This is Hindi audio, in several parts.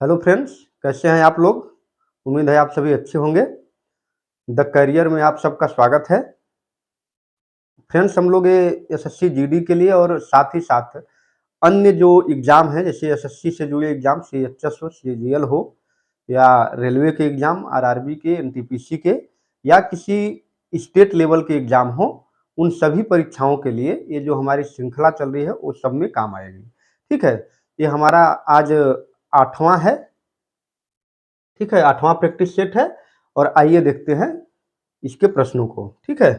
हेलो फ्रेंड्स, कैसे हैं आप लोग? उम्मीद है आप सभी अच्छे होंगे। द करियर में आप सबका स्वागत है। फ्रेंड्स, हम लोग ये एसएससी जीडी के लिए और साथ ही साथ अन्य जो एग्ज़ाम हैं, जैसे एसएससी से जुड़े एग्ज़ाम सीएचएस हो, सीजीएल हो या रेलवे के एग्ज़ाम, आरआरबी के, एनटीपीसी के या किसी स्टेट लेवल के एग्ज़ाम हो, उन सभी परीक्षाओं के लिए ये जो हमारी श्रृंखला चल रही है, वो सब में काम आएगी। ठीक है? ये हमारा आज 8वां है। ठीक है, 8वां प्रैक्टिस सेट है और आइए देखते हैं इसके प्रश्नों को। ठीक है,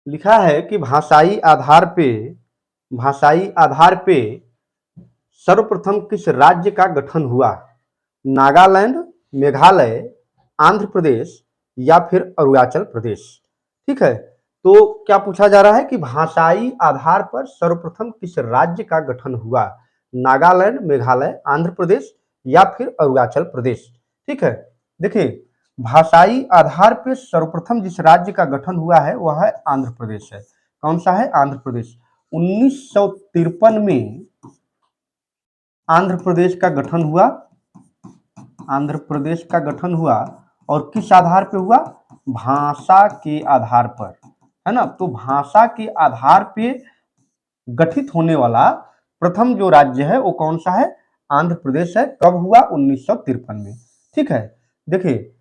लिखा है कि भाषाई आधार पे सर्वप्रथम किस राज्य का गठन हुआ? नागालैंड, मेघालय, आंध्र प्रदेश या फिर अरुणाचल प्रदेश। ठीक है, तो क्या पूछा जा रहा है कि भाषाई आधार पर सर्वप्रथम किस राज्य का गठन हुआ? नागालैंड, मेघालय, आंध्र प्रदेश या फिर अरुणाचल प्रदेश। ठीक है, देखिए, भाषाई आधार पर सर्वप्रथम जिस राज्य का गठन हुआ है वह है आंध्र प्रदेश है। कौन सा है? आंध्र प्रदेश। 1953 में आंध्र प्रदेश का गठन हुआ। आंध्र प्रदेश का गठन हुआ और किस आधार पे हुआ? भाषा के आधार पर, है ना। तो भाषा के आधार पे गठित होने वाला प्रथम जो राज्य है वो कौन सा है? आंध्र प्रदेश है। कब हुआ? 1953 में। ठीक है, देखिए,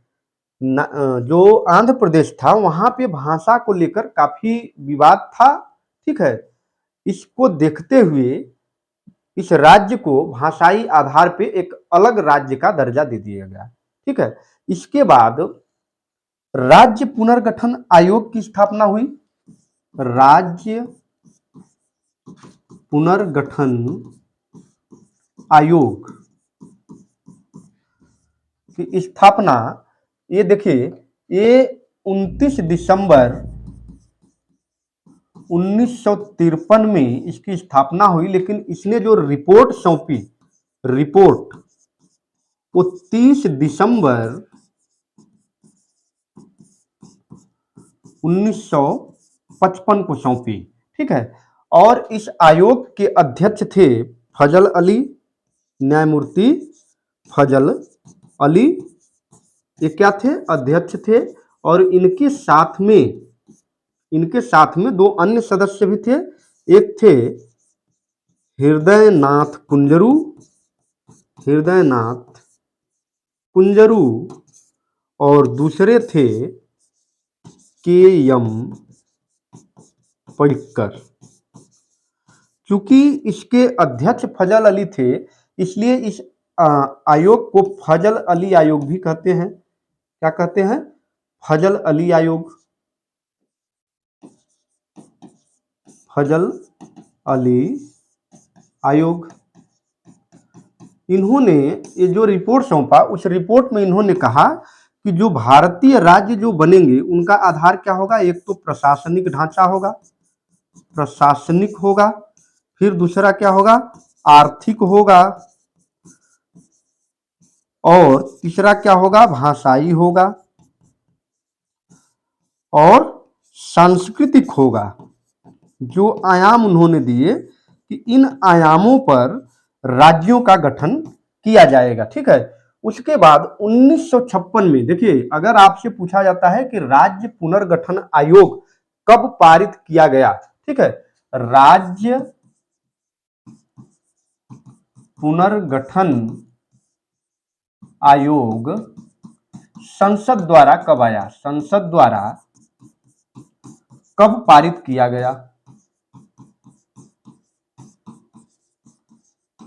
जो आंध्र प्रदेश था वहां पे भाषा को लेकर काफी विवाद था। ठीक है, इसको देखते हुए इस राज्य को भाषाई आधार पे एक अलग राज्य का दर्जा दे दिया गया। ठीक है, इसके बाद राज्य पुनर्गठन आयोग की स्थापना हुई। राज्य पुनर्गठन आयोग की स्थापना, ये देखिए, ये 29 दिसंबर 1953 में इसकी स्थापना हुई, लेकिन इसने जो रिपोर्ट सौंपी, रिपोर्ट वो 30 दिसंबर 1955 को सौंपी। ठीक है, और इस आयोग के अध्यक्ष थे फजल अली, न्यायमूर्ति फजल अली। ये क्या थे? अध्यक्ष थे। और इनके साथ में दो अन्य सदस्य भी थे। एक थे हृदयनाथ कुंजरू और दूसरे थे के एम पडिक्कर। चूंकि इसके अध्यक्ष फजल अली थे, इसलिए इस आयोग को फजल अली आयोग भी कहते हैं। क्या कहते हैं? फजल अली आयोग। फजल अली आयोग। इन्होंने ये जो रिपोर्ट सौंपा, उस रिपोर्ट में इन्होंने कहा कि जो भारतीय राज्य जो बनेंगे उनका आधार क्या होगा? एक तो प्रशासनिक ढांचा होगा, प्रशासनिक होगा, फिर दूसरा क्या होगा? आर्थिक होगा, और तीसरा क्या होगा? भाषाई होगा, और सांस्कृतिक होगा। जो आयाम उन्होंने दिए कि इन आयामों पर राज्यों का गठन किया जाएगा। ठीक है, उसके बाद 1956 में, देखिए, अगर आपसे पूछा जाता है कि राज्य पुनर्गठन आयोग कब पारित किया गया? ठीक है, राज्य पुनर्गठन आयोग संसद द्वारा कब आया? संसद द्वारा कब पारित किया गया?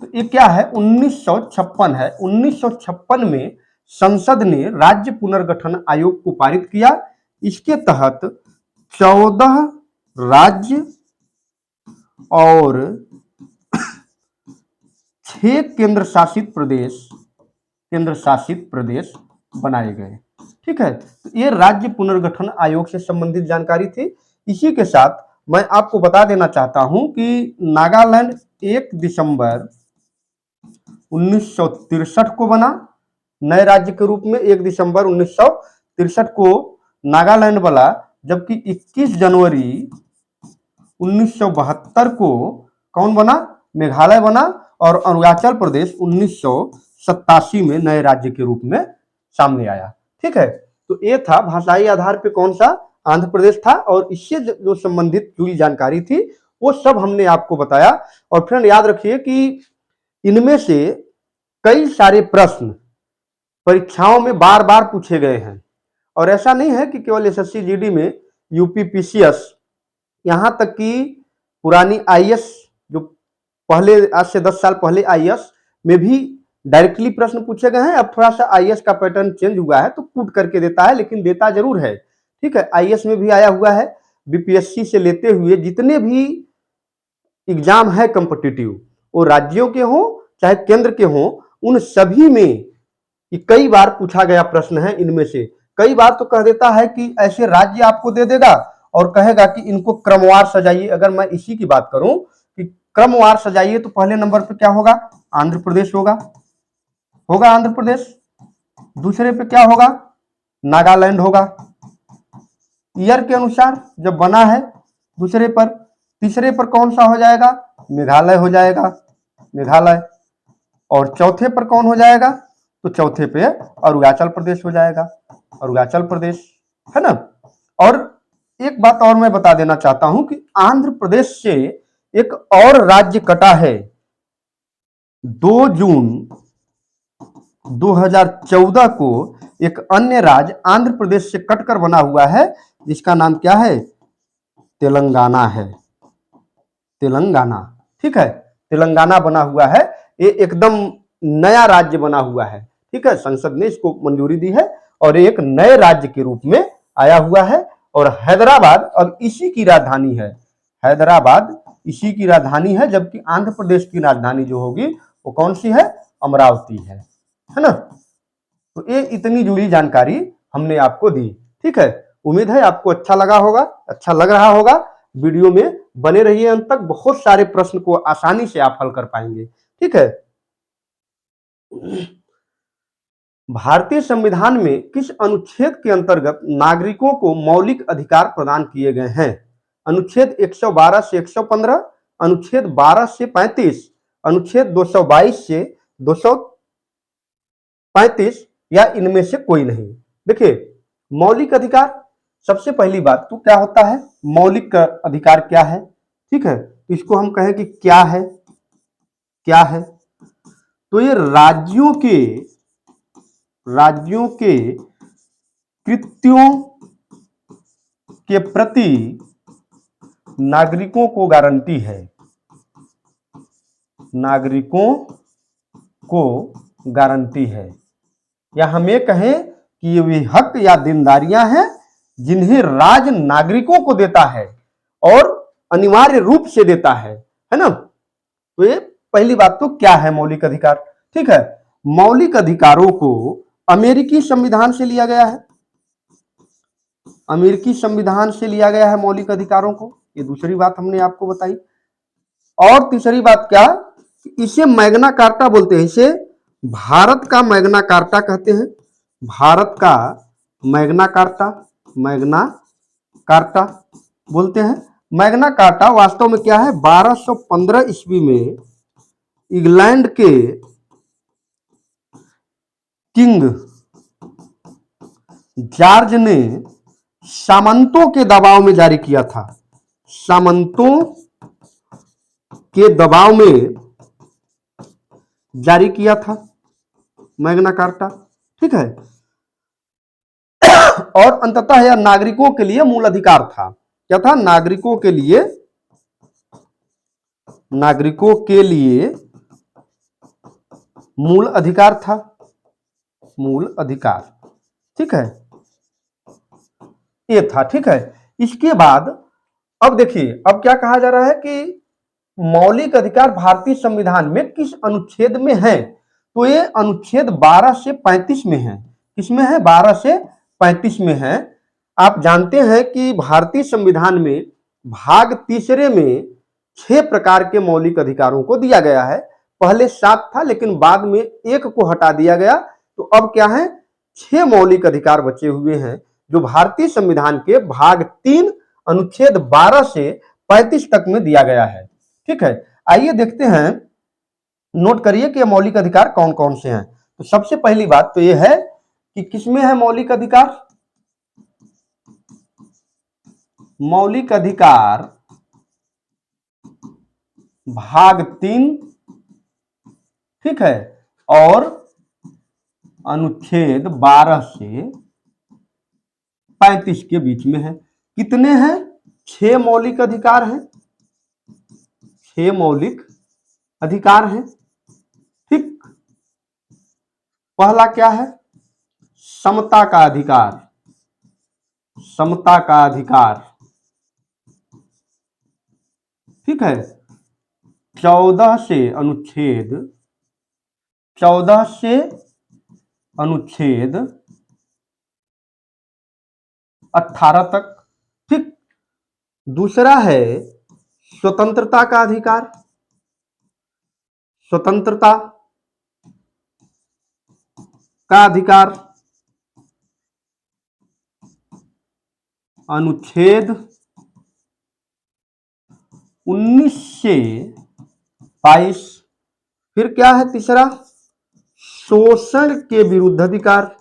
तो ये क्या है? 1956 है। 1956 में संसद ने राज्य पुनर्गठन आयोग को पारित किया। इसके तहत 14 राज्य और 6 केंद्र शासित प्रदेश बनाए गए। ठीक है, तो ये राज्य पुनर्गठन आयोग से संबंधित जानकारी थी। इसी के साथ मैं आपको बता देना चाहता हूं कि नागालैंड 1 दिसंबर 1963 को बना, नए राज्य के रूप में 1 दिसंबर 1963 को नागालैंड बना, जबकि 21 जनवरी 1972 को कौन बना? मेघालय बना और अरुणाचल प्रदेश 1987 में नए राज्य के रूप में सामने आया। ठीक है, तो ये था भाषाई आधार पे कौन सा आंध्र प्रदेश था, और इससे जो संबंधित जुड़ी जानकारी थी वो सब हमने आपको बताया। और फ्रेंड याद रखिए कि इनमें से कई सारे प्रश्न परीक्षाओं में बार बार पूछे गए हैं, और ऐसा नहीं है कि केवल एसएससी जीडी में, यूपी पीसीएस, यहां तक कि पुरानी आईएएस जो पहले आज से 10 साल पहले आईएएस में भी डायरेक्टली प्रश्न पूछे गए हैं। अब थोड़ा सा आईएएस का पैटर्न चेंज हुआ है तो कूट करके देता है, लेकिन देता जरूर है। ठीक है, आईएएस में भी आया हुआ है। बीपीएससी से लेते हुए जितने भी एग्जाम है कॉम्पिटिटिव, वो राज्यों के हों चाहे केंद्र के हों, उन सभी में कई बार पूछा गया प्रश्न है। इनमें से कई बार तो कह देता है कि ऐसे राज्य आपको दे देगा और कहेगा कि इनको क्रमवार सजाइए। अगर मैं इसी की बात करूं कि क्रमवार सजाइए, तो पहले नंबर पे क्या होगा? आंध्र प्रदेश होगा आंध्र प्रदेश। दूसरे पे क्या होगा? नागालैंड होगा, ईयर के अनुसार जब बना है। दूसरे पर, तीसरे पर कौन सा हो जाएगा? मेघालय हो जाएगा, मेघालय। और चौथे पर कौन हो जाएगा? तो चौथे पे अरुणाचल प्रदेश हो जाएगा, अरुणाचल प्रदेश, है ना। और एक बात और मैं बता देना चाहता हूं कि आंध्र प्रदेश से एक और राज्य कटा है। 2 जून 2014 को एक अन्य राज्य आंध्र प्रदेश से कटकर बना हुआ है, जिसका नाम क्या है? तेलंगाना है, तेलंगाना। ठीक है, तेलंगाना बना हुआ है। ये एकदम नया राज्य बना हुआ है। ठीक है, संसद ने इसको मंजूरी दी है और एक नए राज्य के रूप में आया हुआ है। और हैदराबाद अब इसी की राजधानी है, हैदराबाद इसी की राजधानी है। जबकि आंध्र प्रदेश की राजधानी जो होगी वो कौन सी है? अमरावती है ना। तो ये इतनी जुड़ी जानकारी हमने आपको दी। ठीक है, उम्मीद है आपको अच्छा लगा होगा, अच्छा लग रहा होगा। वीडियो में बने रहिए अंत तक, बहुत सारे प्रश्न को आसानी से आप हल कर पाएंगे। ठीक है, भारतीय संविधान में किस अनुच्छेद के अंतर्गत नागरिकों को मौलिक अधिकार प्रदान किए गए हैं? अनुच्छेद 112 से 115, अनुच्छेद 12 से 35, अनुच्छेद 222 से 235, या इनमें से कोई नहीं। देखिए, मौलिक अधिकार, सबसे पहली बात तो क्या होता है? मौलिक अधिकार क्या है? ठीक है, तो इसको हम कहें कि क्या है, क्या है? तो ये राज्यों के कृत्यों के प्रति नागरिकों को गारंटी है, नागरिकों को गारंटी है। या हम ये कहें कि ये वे हक या जिम्मेदारियां हैं जिन्हें राज्य नागरिकों को देता है और अनिवार्य रूप से देता है ना। तो ये पहली बात तो क्या है मौलिक अधिकार। ठीक है, मौलिक अधिकारों को अमेरिकी संविधान से लिया गया है, अमेरिकी संविधान से लिया गया है मौलिक अधिकारों को। ये दूसरी बात हमने आपको बताई। और तीसरी बात क्या? इसे मैग्ना कार्टा बोलते हैं, इसे भारत का मैग्ना कार्टा कहते हैं, भारत का मैग्ना कार्टा, मैग्ना कार्टा बोलते हैं। मैग्ना कार्टा वास्तव में क्या है? 1215 ईस्वी में इंग्लैंड के किंग जॉर्ज ने सामंतों के दबाव में जारी किया था, सामंतों के दबाव में जारी किया था मैग्ना कार्टा। ठीक है, और अंततः यह नागरिकों के लिए मूल अधिकार था। क्या था? नागरिकों के लिए मूल अधिकार था, मूल अधिकार। ठीक है, ये था। ठीक है, इसके बाद अब देखिए, अब क्या कहा जा रहा है कि मौलिक अधिकार भारतीय संविधान में किस अनुच्छेद में है? तो ये अनुच्छेद 12 से 35 में है। किसमें है? 12 से 35 में है। आप जानते हैं कि भारतीय संविधान में भाग तीसरे में 6 प्रकार के मौलिक अधिकारों को दिया गया है। पहले 7 था, लेकिन बाद में एक को हटा दिया गया। तो अब क्या है? 6 मौलिक अधिकार बचे हुए हैं, जो भारतीय संविधान के भाग 3 अनुच्छेद 12 से 35 तक में दिया गया है। ठीक है, आइए देखते हैं, नोट करिए कि मौलिक अधिकार कौन कौन से हैं। तो सबसे पहली बात तो यह है कि किसमें है मौलिक अधिकार। मौलिक अधिकार भाग 3, ठीक है, और अनुच्छेद 12 से 35 के बीच में है। कितने हैं? 6 मौलिक अधिकार हैं। 6 मौलिक अधिकार हैं, ठीक। पहला क्या है? समता का अधिकार। समता का अधिकार, ठीक है। 14 से अनुच्छेद 14 से अनुच्छेद 18 तक, ठीक। दूसरा है स्वतंत्रता का अधिकार। स्वतंत्रता का अधिकार अनुच्छेद 19 से 22। फिर क्या है तीसरा? शोषण के विरुद्ध अधिकार।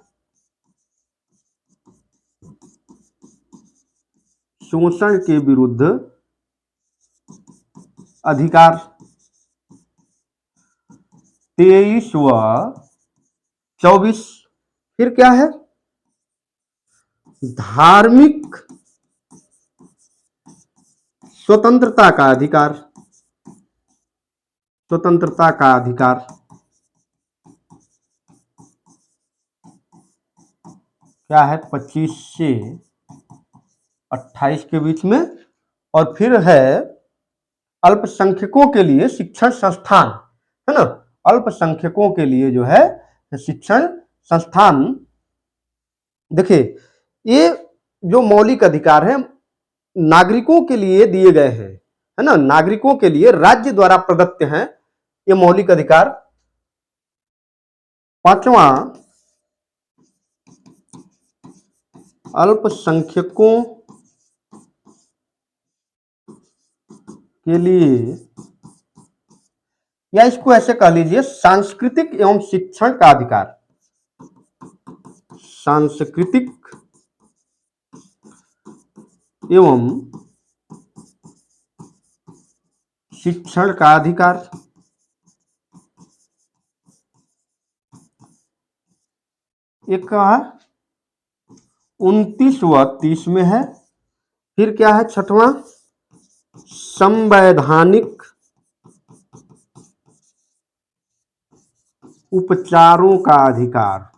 शोषण के विरुद्ध अधिकार 23 व 24। फिर क्या है? धार्मिक स्वतंत्रता का अधिकार। स्वतंत्रता का अधिकार क्या है? 25 से 28 के बीच में। और फिर है अल्पसंख्यकों के लिए शिक्षण संस्थान, है ना। अल्पसंख्यकों के लिए जो है शिक्षण संस्थान। देखिए, ये जो मौलिक अधिकार है नागरिकों के लिए दिए गए हैं, है ना। नागरिकों के लिए राज्य द्वारा प्रदत्त हैं ये मौलिक अधिकार। पांचवा, अल्पसंख्यकों के लिए, या इसको ऐसे कह लीजिए, सांस्कृतिक एवं शिक्षण का अधिकार। सांस्कृतिक एवं शिक्षण का अधिकार। एक का 29 व 30 में है। फिर क्या है? छठवां, संवैधानिक उपचारों का अधिकार।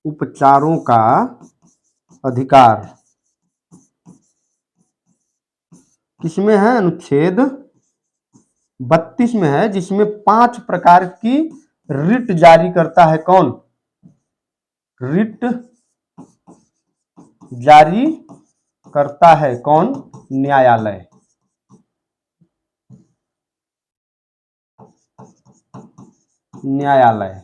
उपचारों का अधिकार किसमें है? अनुच्छेद 32 में है, जिसमें 5 प्रकार की रिट जारी करता है। कौन? रिट जारी करता है कौन? न्यायालय। न्यायालय।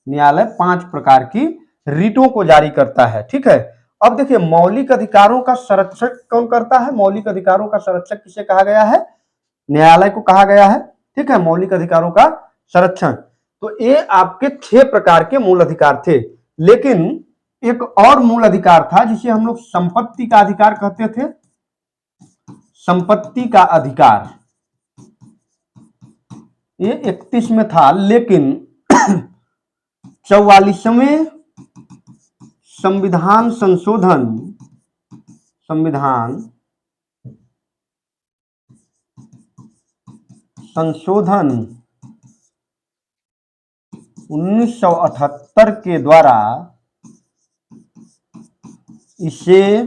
न्यायालय 5 प्रकार की रिटों को जारी करता है, ठीक है। अब देखिए, मौलिक अधिकारों का संरक्षण कौन करता है? मौलिक अधिकारों का संरक्षक किसे कहा गया है? न्यायालय को कहा गया है, ठीक है। मौलिक अधिकारों का संरक्षण। तो ये आपके 6 प्रकार के मूल अधिकार थे। लेकिन एक और मूल अधिकार था जिसे हम लोग संपत्ति का अधिकार कहते थे। संपत्ति का अधिकार ये 31 में था, लेकिन 44वें संविधान संशोधन 1978 के द्वारा इसे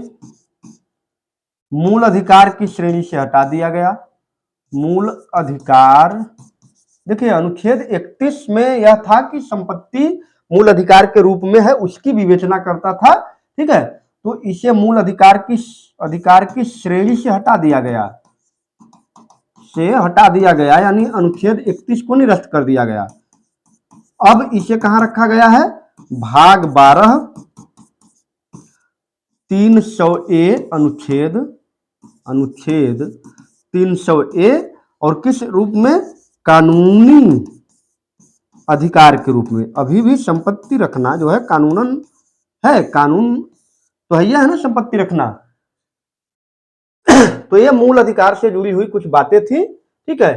मूल अधिकार की श्रेणी से हटा दिया गया। मूल अधिकार, देखिए अनुच्छेद 31 में यह था कि संपत्ति मूल अधिकार के रूप में है, उसकी विवेचना करता था, ठीक है। तो इसे मूल अधिकार की श्रेणी से हटा दिया गया, यानी अनुच्छेद 31 को निरस्त कर दिया गया। अब इसे कहां रखा गया है? भाग 12 300A अनुच्छेद 300A और किस रूप में? कानूनी अधिकार के रूप में। अभी भी संपत्ति रखना जो है कानूनन है, कानून तो है ना संपत्ति रखना। तो ये मूल अधिकार से जुड़ी हुई कुछ बातें थी, ठीक है।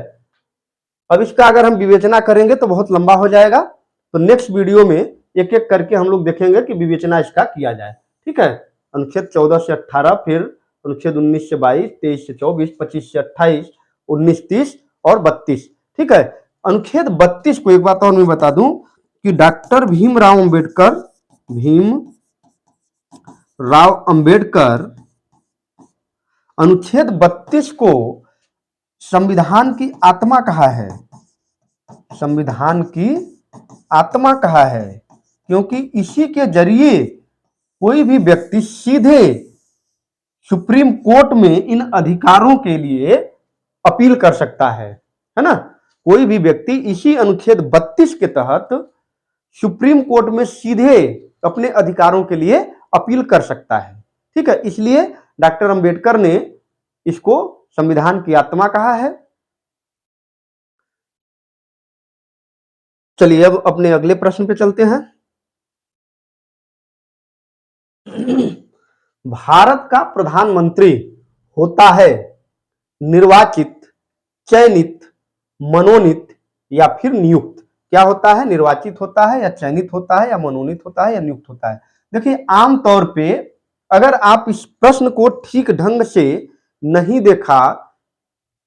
अब इसका अगर हम विवेचना करेंगे तो बहुत लंबा हो जाएगा, तो नेक्स्ट वीडियो में एक एक करके हम लोग देखेंगे कि विवेचना इसका किया जाए, ठीक है। अनुच्छेद 14 से 18, फिर अनुच्छेद 19 से 22, 23 से 24, 25 से 28, 19, 30 और 32, ठीक है। अनुच्छेद 32 को एक बात और मैं बता दूं कि डॉक्टर भीमराव अंबेडकर अनुच्छेद 32 को संविधान की आत्मा कहा है, संविधान की आत्मा कहा है, क्योंकि इसी के जरिए कोई भी व्यक्ति सीधे सुप्रीम कोर्ट में इन अधिकारों के लिए अपील कर सकता है ना। कोई भी व्यक्ति इसी अनुच्छेद 32 के तहत सुप्रीम कोर्ट में सीधे अपने अधिकारों के लिए अपील कर सकता है, ठीक है। इसलिए डॉक्टर अंबेडकर ने इसको संविधान की आत्मा कहा है। चलिए अब अपने अगले प्रश्न पे चलते हैं। भारत का प्रधानमंत्री होता है निर्वाचित, चयनित, मनोनीत या फिर नियुक्त। क्या होता है? निर्वाचित होता है या चयनित होता है या मनोनीत होता है या नियुक्त होता है। देखिए आमतौर पे अगर आप इस प्रश्न को ठीक ढंग से नहीं देखा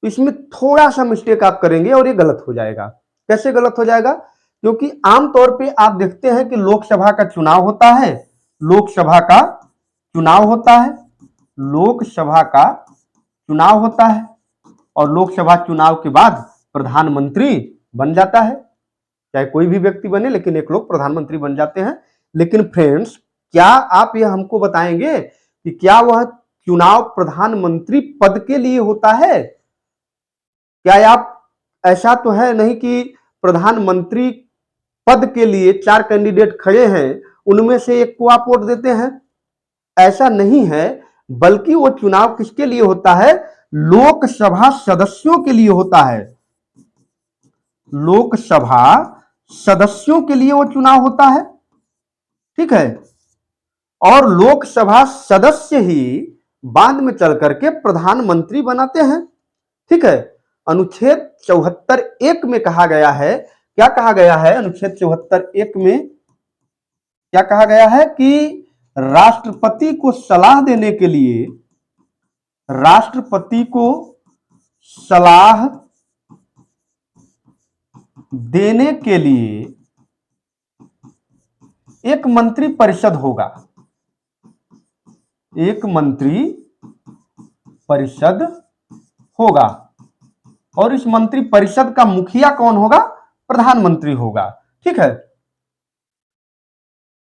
तो इसमें थोड़ा सा मिस्टेक आप करेंगे और ये गलत हो जाएगा। कैसे गलत हो जाएगा? क्योंकि आमतौर पे आप देखते हैं कि लोकसभा का चुनाव होता है, लोकसभा का चुनाव होता है, लोकसभा का चुनाव होता है और लोकसभा चुनाव के बाद प्रधानमंत्री बन जाता है। चाहे कोई भी व्यक्ति बने, लेकिन एक लोग प्रधानमंत्री बन जाते हैं। लेकिन फ्रेंड्स, क्या आप यह हमको बताएंगे कि क्या वह चुनाव प्रधानमंत्री पद के लिए होता है? क्या आप, ऐसा तो है नहीं कि प्रधानमंत्री पद के लिए 4 कैंडिडेट खड़े हैं, उनमें से एक को आप वोट देते हैं, ऐसा नहीं है। बल्कि वो चुनाव किसके लिए होता है? लोकसभा सदस्यों के लिए होता है। लोकसभा सदस्यों के लिए वो चुनाव होता है, ठीक है। और लोकसभा सदस्य ही बाद में चल करके प्रधानमंत्री बनाते हैं, ठीक है। अनुच्छेद 74(1) में कहा गया है, क्या कहा गया है? अनुच्छेद 74(1) में क्या कहा गया है कि राष्ट्रपति को सलाह देने के लिए, राष्ट्रपति को सलाह देने के लिए एक मंत्री परिषद होगा, एक मंत्री परिषद होगा और इस मंत्री परिषद का मुखिया कौन होगा? प्रधानमंत्री होगा, ठीक है।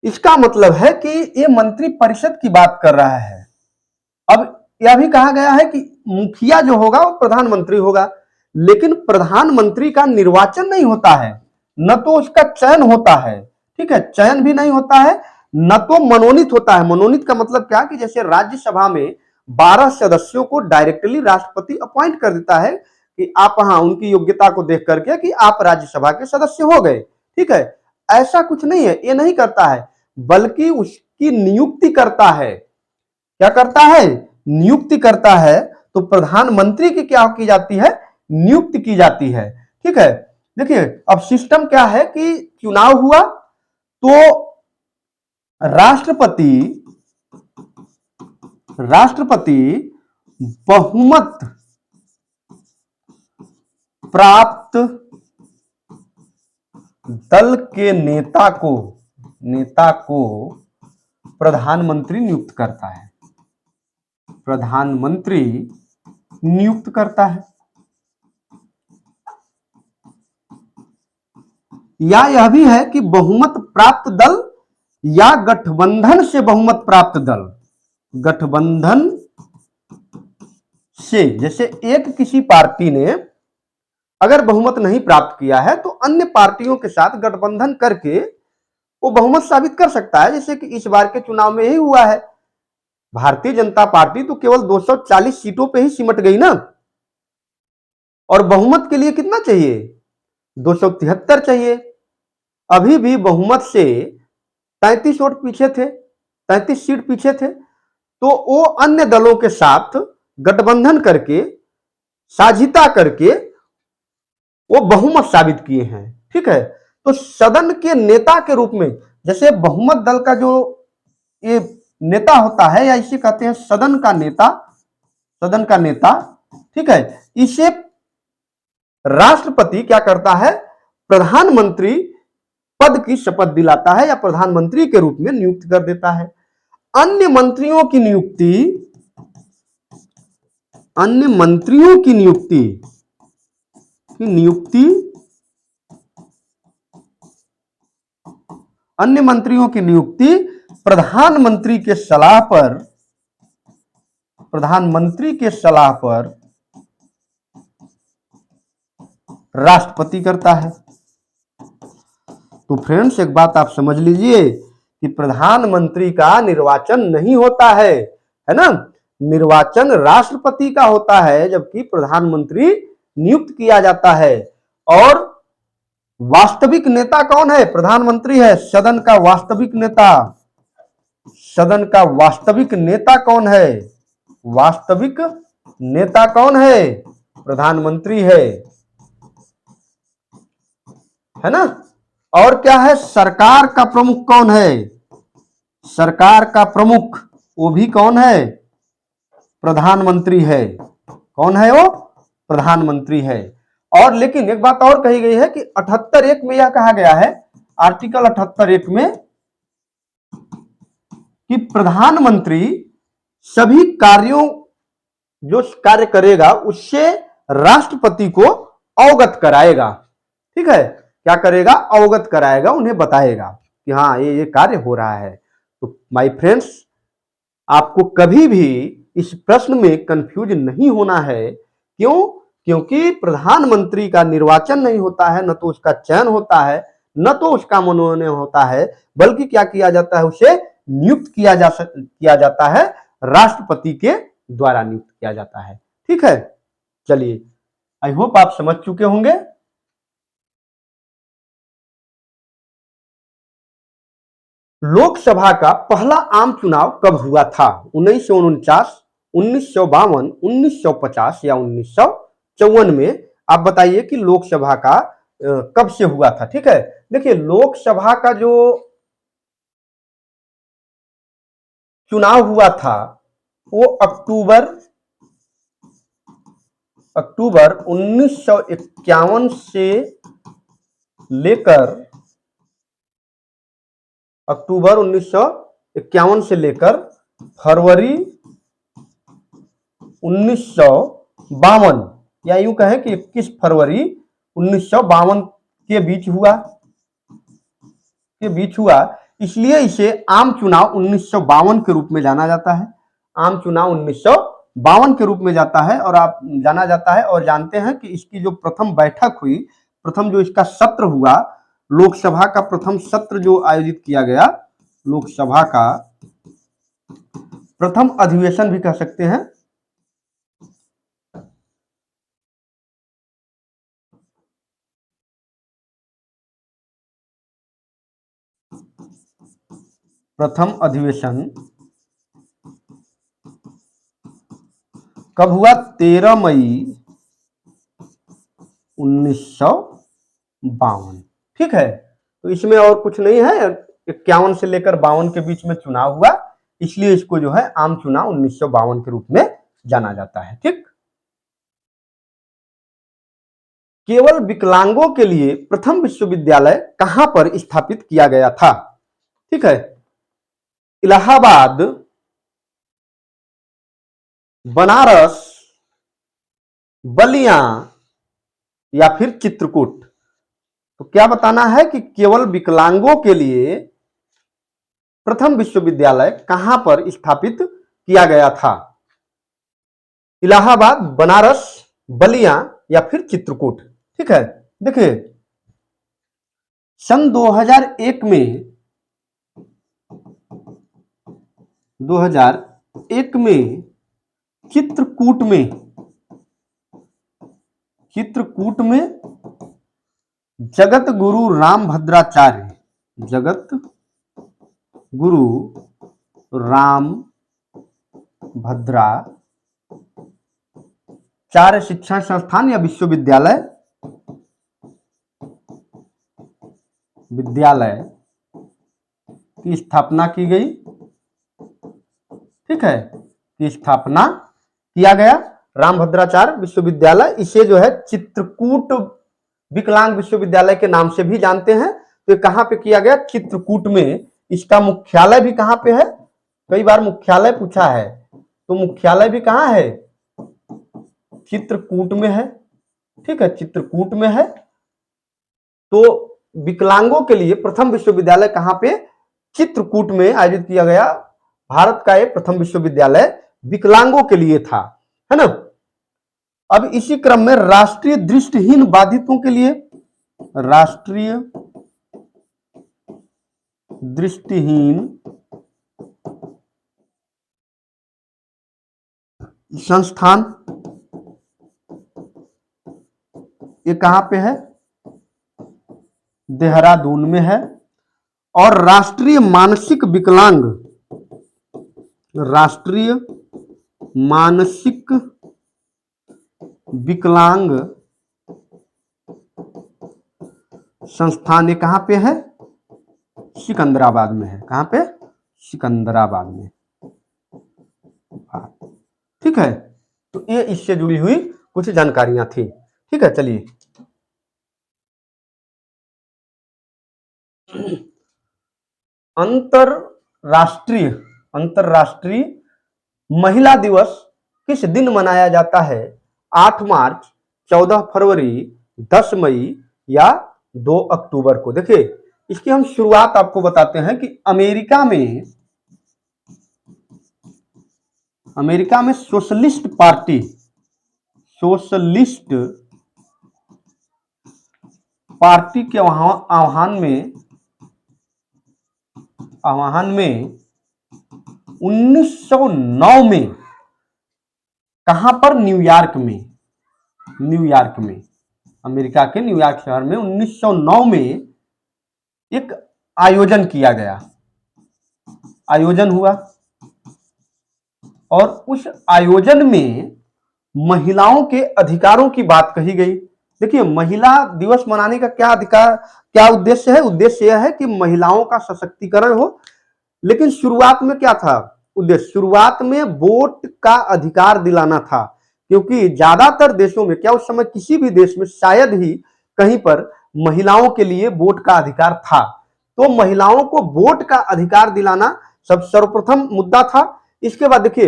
इसका मतलब है कि ये मंत्री परिषद की बात कर रहा है। अब यह भी कहा गया है कि मुखिया जो होगा वो प्रधानमंत्री होगा, लेकिन प्रधानमंत्री का निर्वाचन नहीं होता है, न तो उसका चयन होता है, ठीक है, चयन भी नहीं होता है, न तो मनोनीत होता है। मनोनीत का मतलब क्या कि जैसे राज्यसभा में 12 सदस्यों को डायरेक्टली राष्ट्रपति अपॉइंट कर देता है कि आप हाँ उनकी योग्यता को देख करके कि आप राज्यसभा के सदस्य हो गए, ठीक है। ऐसा कुछ नहीं है, ये नहीं करता है, बल्कि उसकी नियुक्ति करता है। क्या करता है? नियुक्ति करता है। तो प्रधानमंत्री की क्या की जाती है? नियुक्ति की जाती है, ठीक है। देखिए अब सिस्टम क्या है कि चुनाव हुआ तो राष्ट्रपति बहुमत प्राप्त दल के नेता को प्रधानमंत्री नियुक्त करता है, प्रधानमंत्री नियुक्त करता है। या यह भी है कि बहुमत प्राप्त दल या गठबंधन से बहुमत प्राप्त दल, गठबंधन से, जैसे एक किसी पार्टी ने अगर बहुमत नहीं प्राप्त किया है तो अन्य पार्टियों के साथ गठबंधन करके वो बहुमत साबित कर सकता है। जैसे कि इस बार के चुनाव में ही हुआ है, भारतीय जनता पार्टी तो केवल 240 सीटों पे ही सिमट गई ना, और बहुमत के लिए कितना चाहिए? 273 चाहिए। अभी भी बहुमत से 33 वोट पीछे थे, 33 सीट पीछे थे। तो वो अन्य दलों के साथ गठबंधन करके, साझिता करके वो बहुमत साबित किए हैं। ठीक है, तो सदन के नेता के रूप में, जैसे बहुमत दल का जो ये नेता होता है, या इसे कहते हैं सदन का नेता, सदन का नेता, ठीक है, इसे राष्ट्रपति क्या करता है? प्रधानमंत्री पद की शपथ दिलाता है या प्रधानमंत्री के रूप में नियुक्त कर देता है। अन्य मंत्रियों की नियुक्ति, अन्य मंत्रियों की नियुक्ति अन्य मंत्रियों की नियुक्ति प्रधानमंत्री के सलाह पर, प्रधानमंत्री के सलाह पर राष्ट्रपति करता है। तो फ्रेंड्स, एक बात आप समझ लीजिए कि प्रधानमंत्री का निर्वाचन नहीं होता है ना? निर्वाचन राष्ट्रपति का होता है, जबकि प्रधानमंत्री नियुक्त किया जाता है। और वास्तविक नेता कौन है? प्रधानमंत्री है। सदन का वास्तविक नेता, सदन का वास्तविक नेता कौन है? वास्तविक नेता कौन है? प्रधानमंत्री है ना? और क्या है? सरकार का प्रमुख कौन है? सरकार का प्रमुख वो भी कौन है? प्रधानमंत्री है। कौन है वो? प्रधानमंत्री है। और लेकिन एक बात और कही गई है कि 78(1) में यह कहा गया है, आर्टिकल 78(1) में, कि प्रधानमंत्री सभी कार्यों, जो कार्य करेगा उससे राष्ट्रपति को अवगत कराएगा। ठीक है, क्या करेगा? अवगत कराएगा, उन्हें बताएगा कि हाँ ये कार्य हो रहा है। तो माय फ्रेंड्स, आपको कभी भी इस प्रश्न में कंफ्यूज नहीं होना है। क्यों? क्योंकि प्रधानमंत्री का निर्वाचन नहीं होता है, न तो उसका चयन होता है, न तो उसका मनोनयन होता है, बल्कि क्या किया जाता है? उसे नियुक्त किया जाता है, राष्ट्रपति के द्वारा नियुक्त किया जाता है। ठीक है, चलिए, आई होप आप समझ चुके होंगे। लोकसभा का पहला आम चुनाव कब हुआ था? 1949, 1952, 1950 या 1954 में? आप बताइए कि लोकसभा का कब से हुआ था। ठीक है, देखिए, लोकसभा का जो चुनाव हुआ था वो अक्टूबर 1951 से लेकर, अक्टूबर 1951 से लेकर फरवरी 1952, या यूं कहें कि 21 फरवरी 1952 के बीच हुआ। इसलिए इसे आम चुनाव 1952 के रूप में जाना जाता है। आम चुनाव 1952 के रूप में जाता है, और आप जाना जाता है। और जानते हैं कि इसकी जो प्रथम बैठक हुई, प्रथम जो इसका सत्र हुआ, लोकसभा का प्रथम सत्र जो आयोजित किया गया, लोकसभा का प्रथम अधिवेशन भी कह सकते हैं, प्रथम अधिवेशन कब हुआ? 13 मई 1952। ठीक है, तो इसमें और कुछ नहीं है, 51 से लेकर 52 के बीच में चुनाव हुआ, इसलिए इसको जो है आम चुनाव 1952 के रूप में जाना जाता है। ठीक, केवल विकलांगों के लिए प्रथम विश्वविद्यालय कहां पर स्थापित किया गया था? ठीक है, इलाहाबाद, बनारस, बलिया या फिर चित्रकूट? तो क्या बताना है कि केवल विकलांगों के लिए प्रथम विश्वविद्यालय कहां पर स्थापित किया गया था? इलाहाबाद, बनारस, बलिया या फिर चित्रकूट? ठीक है, देखिए, सन 2001 में, 2001 में चित्रकूट में चित्रकूट में जगत गुरु रामभद्राचार्य, जगत गुरु रामभद्राचार्य शिक्षण संस्थान या विश्वविद्यालय की स्थापना की गई। ठीक है, की स्थापना किया गया रामभद्राचार्य विश्वविद्यालय। इसे जो है चित्रकूट विकलांग विश्वविद्यालय के नाम से भी जानते हैं। तो कहां पे किया गया? चित्रकूट में। इसका मुख्यालय भी कहां पे है? कई बार मुख्यालय पूछा है, तो मुख्यालय भी कहां है? चित्रकूट में है। ठीक है, चित्रकूट में है। तो विकलांगों के लिए प्रथम विश्वविद्यालय कहां पे? चित्रकूट में आयोजित किया गया। भारत का एक प्रथम विश्वविद्यालय विकलांगों के लिए था, है ना। अब इसी क्रम में राष्ट्रीय दृष्टिहीन बाधितों के लिए, राष्ट्रीय दृष्टिहीन संस्थान, ये कहां पे है? देहरादून में है। और राष्ट्रीय मानसिक विकलांग, राष्ट्रीय मानसिक विकलांग संस्थान, ये कहां पे है? सिकंदराबाद में है। कहां पे? सिकंदराबाद में। ठीक है, तो ये इससे जुड़ी हुई कुछ जानकारियां थी। ठीक है, चलिए अंतरराष्ट्रीय अंतरराष्ट्रीय महिला दिवस किस दिन मनाया जाता है? 8 मार्च, 14 फरवरी, 10 मई या 2 अक्टूबर को। देखिए, इसकी हम शुरुआत आपको बताते हैं कि अमेरिका में सोशलिस्ट पार्टी के आह्वान में 1909 में कहां पर? न्यूयॉर्क में, अमेरिका के न्यूयॉर्क शहर में 1909 में एक आयोजन किया गया, आयोजन हुआ। और उस आयोजन में महिलाओं के अधिकारों की बात कही गई। देखिए, महिला दिवस मनाने का क्या उद्देश्य है? उद्देश्य यह है कि महिलाओं का सशक्तिकरण हो। लेकिन शुरुआत में क्या था उद्देश्य? शुरुआत में वोट का अधिकार दिलाना था, क्योंकि ज्यादातर देशों में, क्या उस समय किसी भी देश में शायद ही कहीं पर महिलाओं के लिए वोट का अधिकार था। तो महिलाओं को वोट का अधिकार दिलाना सर्वप्रथम मुद्दा था। इसके बाद देखिए,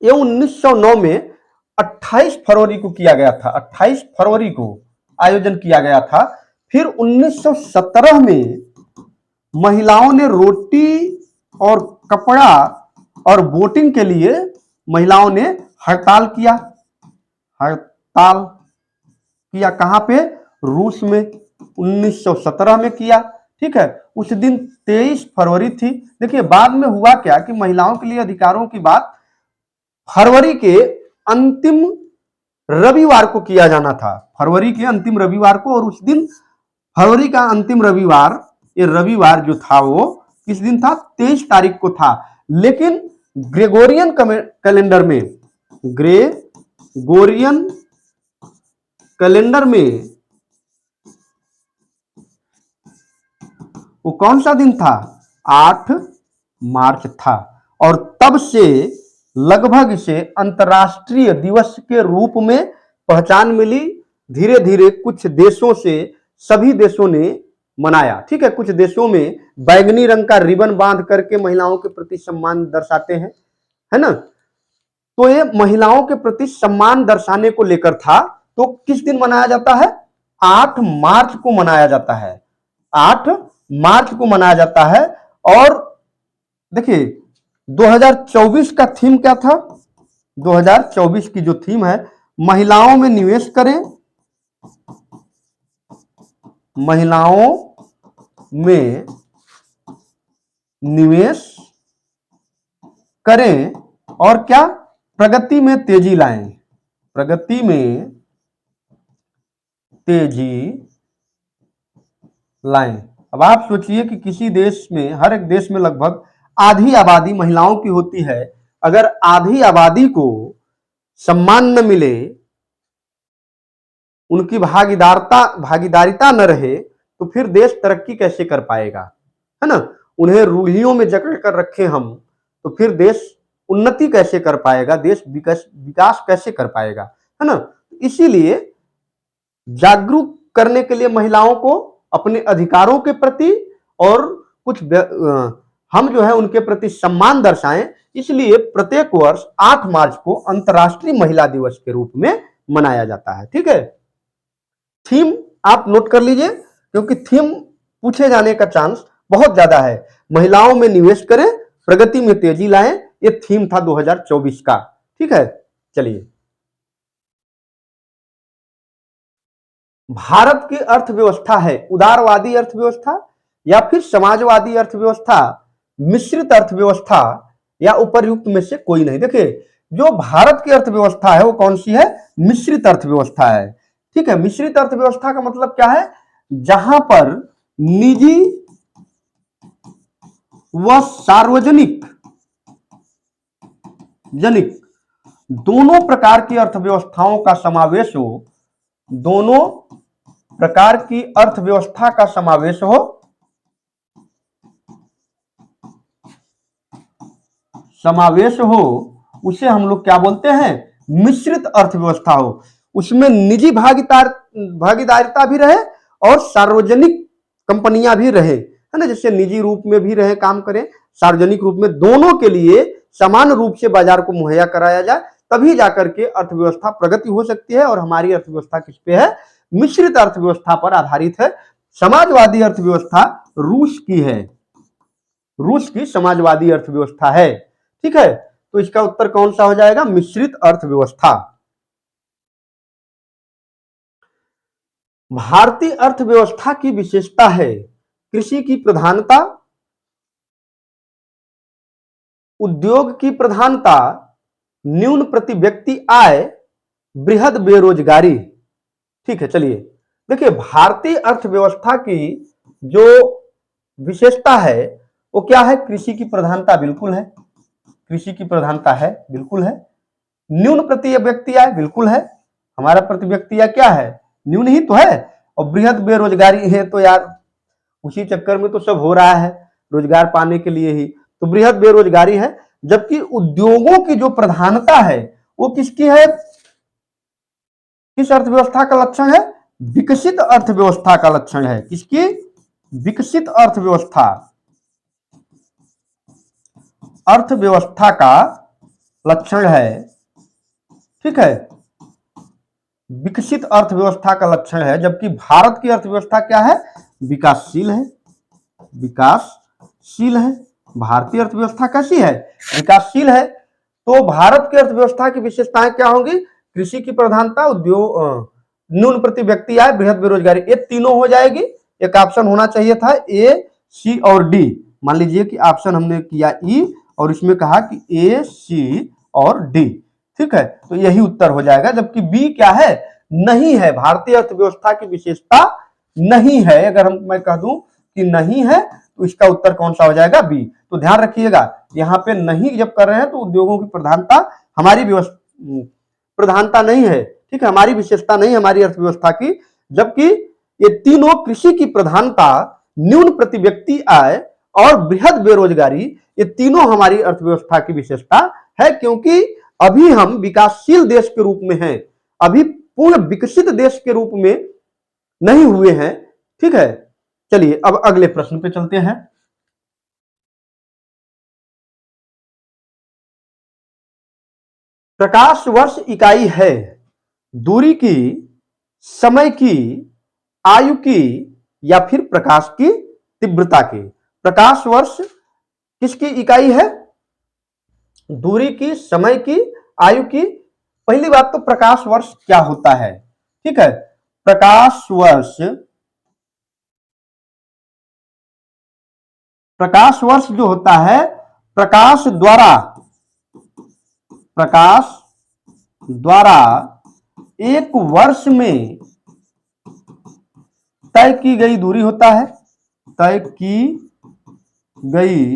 ये 1909 में 28 फरवरी को किया गया था, 28 फरवरी को आयोजन किया गया था। फिर 1917 में महिलाओं ने रोटी और कपड़ा और वोटिंग के लिए महिलाओं ने हड़ताल किया। कहां पे? रूस में 1917 में किया। ठीक है, उस दिन 23 फरवरी थी। देखिए, बाद में हुआ क्या कि महिलाओं के लिए अधिकारों की बात फरवरी के अंतिम रविवार को किया जाना था, फरवरी के अंतिम रविवार को। और उस दिन फरवरी का अंतिम रविवार, ये रविवार जो था वो किस दिन था? 23 तारीख को था। लेकिन ग्रेगोरियन कैलेंडर में वो कौन सा दिन था? 8 मार्च था। और तब से लगभग इसे अंतर्राष्ट्रीय दिवस के रूप में पहचान मिली। धीरे धीरे कुछ देशों से सभी देशों ने मनाया। ठीक है, कुछ देशों में बैगनी रंग का रिबन बांध करके महिलाओं के प्रति सम्मान दर्शाते हैं, है ना। तो ये महिलाओं के प्रति सम्मान दर्शाने को लेकर था। तो किस दिन मनाया जाता है? 8 मार्च को मनाया जाता है, 8 मार्च को मनाया जाता है। और देखिए, 2024 का थीम क्या था? 2024 की जो थीम है, महिलाओं में निवेश करें, महिलाओं में निवेश करें और क्या? प्रगति में तेजी लाएं, प्रगति में तेजी लाएं। अब आप सोचिए कि किसी देश में, हर एक देश में लगभग आधी आबादी महिलाओं की होती है। अगर आधी आबादी को सम्मान न मिले, उनकी भागीदारिता न रहे, तो फिर देश तरक्की कैसे कर पाएगा, है ना। उन्हें रूढ़ियों में जकड़ कर रखे हम, तो फिर देश उन्नति कैसे कर पाएगा, देश विकास कैसे कर पाएगा, है ना। इसीलिए जागरूक करने के लिए महिलाओं को अपने अधिकारों के प्रति और कुछ हम जो है उनके प्रति सम्मान दर्शाएं, इसलिए प्रत्येक वर्ष 8 मार्च को अंतर्राष्ट्रीय महिला दिवस के रूप में मनाया जाता है। ठीक है, थीम आप नोट कर लीजिए, क्योंकि थीम पूछे जाने का चांस बहुत ज्यादा है। महिलाओं में निवेश करें, प्रगति में तेजी लाएं, ये थीम था 2024 का। ठीक है, चलिए। भारत की अर्थव्यवस्था है उदारवादी अर्थव्यवस्था या फिर समाजवादी अर्थव्यवस्था, मिश्रित अर्थव्यवस्था, या उपर्युक्त में से कोई नहीं। देखिए, जो भारत की अर्थव्यवस्था है वो कौन सी है? मिश्रित अर्थव्यवस्था है। ठीक है, मिश्रित अर्थव्यवस्था का मतलब क्या है? जहां पर निजी व सार्वजनिक दोनों प्रकार की अर्थव्यवस्थाओं का समावेश हो, दोनों प्रकार की अर्थव्यवस्था का समावेश हो, उसे हम लोग क्या बोलते हैं? मिश्रित अर्थव्यवस्था हो। उसमें निजी भागीदारिता भी रहे और सार्वजनिक कंपनियां भी रहे, है ना। जैसे निजी रूप में भी रहे, काम करें, सार्वजनिक रूप में, दोनों के लिए समान रूप से बाजार को मुहैया कराया जाए, तभी जाकर के अर्थव्यवस्था प्रगति हो सकती है। और हमारी अर्थव्यवस्था किस पे है? मिश्रित अर्थव्यवस्था पर आधारित है। समाजवादी अर्थव्यवस्था रूस की है, रूस की समाजवादी अर्थव्यवस्था है। ठीक है, तो इसका उत्तर कौन सा हो जाएगा? मिश्रित अर्थव्यवस्था। भारतीय अर्थव्यवस्था की विशेषता है कृषि की प्रधानता, उद्योग की प्रधानता, न्यून प्रति व्यक्ति आय, बृहद बेरोजगारी। ठीक है, चलिए देखिए, भारतीय अर्थव्यवस्था की जो विशेषता है वो क्या है? कृषि की प्रधानता बिल्कुल है, कृषि की प्रधानता है, बिल्कुल है। न्यून प्रति व्यक्ति आय, बिल्कुल है, हमारा प्रति व्यक्ति आय क्या है? न्यून ही तो है। और बृहद बेरोजगारी है, तो यार उसी चक्कर में तो सब हो रहा है, रोजगार पाने के लिए ही तो बृहद बेरोजगारी है। जबकि उद्योगों की जो प्रधानता है वो किसकी है? किस अर्थव्यवस्था का लक्षण है? विकसित अर्थव्यवस्था का लक्षण है। किसकी? विकसित अर्थव्यवस्था का लक्षण है। ठीक है, विकसित अर्थव्यवस्था का लक्षण है। जबकि भारत की अर्थव्यवस्था क्या है? विकासशील है, विकासशील है। भारतीय अर्थव्यवस्था कैसी है? विकासशील है। तो भारत की अर्थव्यवस्था की विशेषताएं क्या होंगी? कृषि की प्रधानता, उद्योग, न्यून प्रति व्यक्ति आय, बृहद बेरोजगारी, ये तीनों हो जाएगी। एक ऑप्शन होना चाहिए था ए, सी और डी। मान लीजिए कि ऑप्शन हमने किया ई और इसमें कहा कि ए, सी और डी। ठीक है, तो यही उत्तर हो जाएगा। जबकि बी क्या है? नहीं है। भारतीय अर्थव्यवस्था की विशेषता नहीं है। अगर मैं कह दूं कि नहीं है, तो इसका उत्तर कौन सा हो जाएगा? बी। तो ध्यान रखिएगा, यहाँ पे नहीं जब कर रहे हैं तो उद्योगों की प्रधानता हमारी प्रधानता नहीं है। ठीक है, हमारी विशेषता नहीं, हमारी अर्थव्यवस्था की। जबकि ये तीनों, कृषि की प्रधानता, न्यून प्रति व्यक्ति आय और बृहद बेरोजगारी, ये तीनों हमारी अर्थव्यवस्था की विशेषता है। क्योंकि अभी हम विकासशील देश के रूप में हैं, अभी पूर्ण विकसित देश के रूप में नहीं हुए हैं। ठीक है, चलिए अब अगले प्रश्न पे चलते हैं। प्रकाश वर्ष इकाई है दूरी की, समय की, आयु की, या फिर प्रकाश की तीव्रता की? प्रकाश वर्ष किसकी इकाई है? दूरी की, समय की, आयु की। पहली बात तो प्रकाश वर्ष क्या होता है? ठीक है, प्रकाश वर्ष जो होता है, प्रकाश द्वारा एक वर्ष में तय की गई दूरी होता है, तय की गई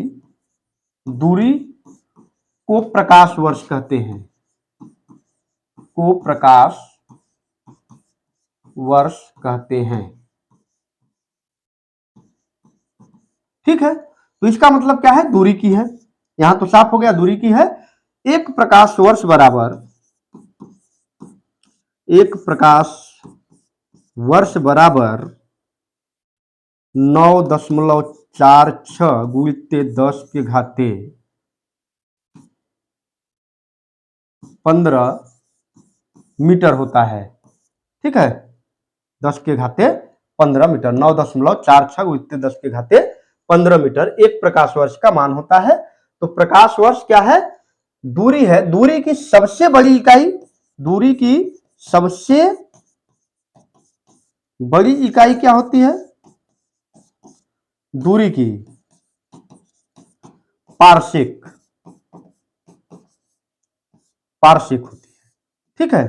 दूरी को प्रकाश वर्ष कहते हैं, को प्रकाश वर्ष कहते हैं। ठीक है, तो इसका मतलब क्या है, दूरी की है। यहां तो साफ हो गया, दूरी की है। एक प्रकाश वर्ष बराबर, एक प्रकाश वर्ष बराबर 9.46 गुणित 10 के घाते 15 मीटर होता है। ठीक है, 10 के घाते 15 मीटर, 9.46 गुणित 10 के घाते 15 मीटर एक प्रकाश वर्ष का मान होता है। तो प्रकाश वर्ष क्या है, दूरी है। दूरी की सबसे बड़ी इकाई, दूरी की सबसे बड़ी इकाई क्या होती है, दूरी की पारसेक, पारसेक होती है। ठीक है,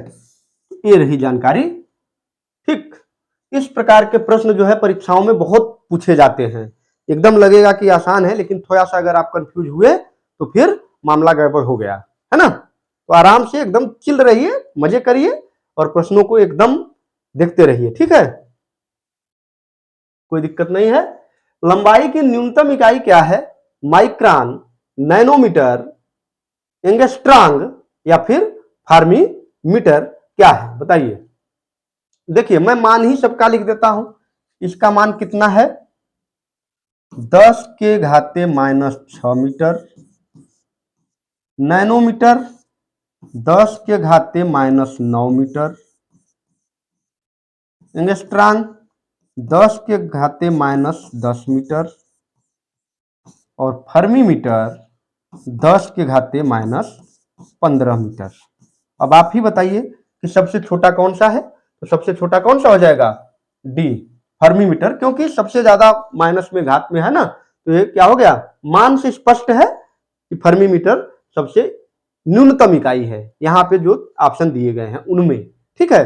ये रही जानकारी। ठीक, इस प्रकार के प्रश्न जो है परीक्षाओं में बहुत पूछे जाते हैं। एकदम लगेगा कि आसान है, लेकिन थोड़ा सा अगर आप कंफ्यूज हुए तो फिर मामला गड़बड़ हो गया, है ना। तो आराम से एकदम चिल रहिए, मजे करिए और प्रश्नों को एकदम देखते रहिए। ठीक है, कोई दिक्कत नहीं है। लंबाई की न्यूनतम इकाई क्या है, माइक्रोन, नैनोमीटर, एंगस्ट्रॉन्ग या फिर फार्मीमीटर क्या है, बताइए। देखिए मैं मान ही सबका लिख देता हूं। इसका मान कितना है, 10 के घाते -6 मीटर। नैनोमीटर 10 के घाते -9 मीटर। एंगस्ट्रॉन्ग 10 के घाते -10 मीटर। और फर्मीमीटर 10 के घाते -15 मीटर। अब आप ही बताइए कि सबसे छोटा कौन सा है। तो सबसे छोटा कौन सा हो जाएगा, डी, फर्मीमीटर, क्योंकि सबसे ज्यादा माइनस में घात में है ना। तो ये क्या हो गया, मान से स्पष्ट है कि फर्मीमीटर सबसे न्यूनतम इकाई है यहां पे जो ऑप्शन दिए गए हैं उनमें। ठीक है,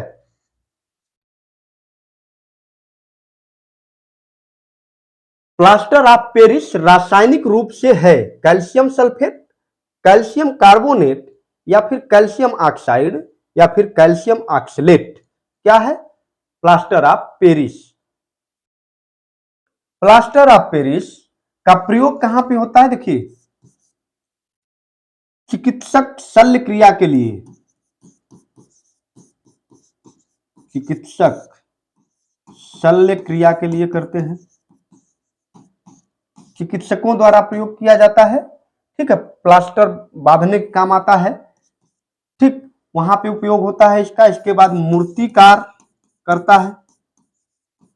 प्लास्टर ऑफ पेरिस रासायनिक रूप से है कैल्शियम सल्फेट, कैल्शियम कार्बोनेट या फिर कैल्शियम ऑक्साइड या फिर कैल्शियम ऑक्सलेट। क्या है, plaster of Paris. Plaster of Paris का प्रयोग कहां पे होता है, देखिए चिकित्सक शल्य क्रिया के लिए, चिकित्सक शल्य क्रिया के लिए करते हैं, चिकित्सकों द्वारा प्रयोग किया जाता है। ठीक है, प्लास्टर बांधने के काम आता है। ठीक, वहां पे उपयोग होता है इसका। इसके बाद मूर्तिकार करता है,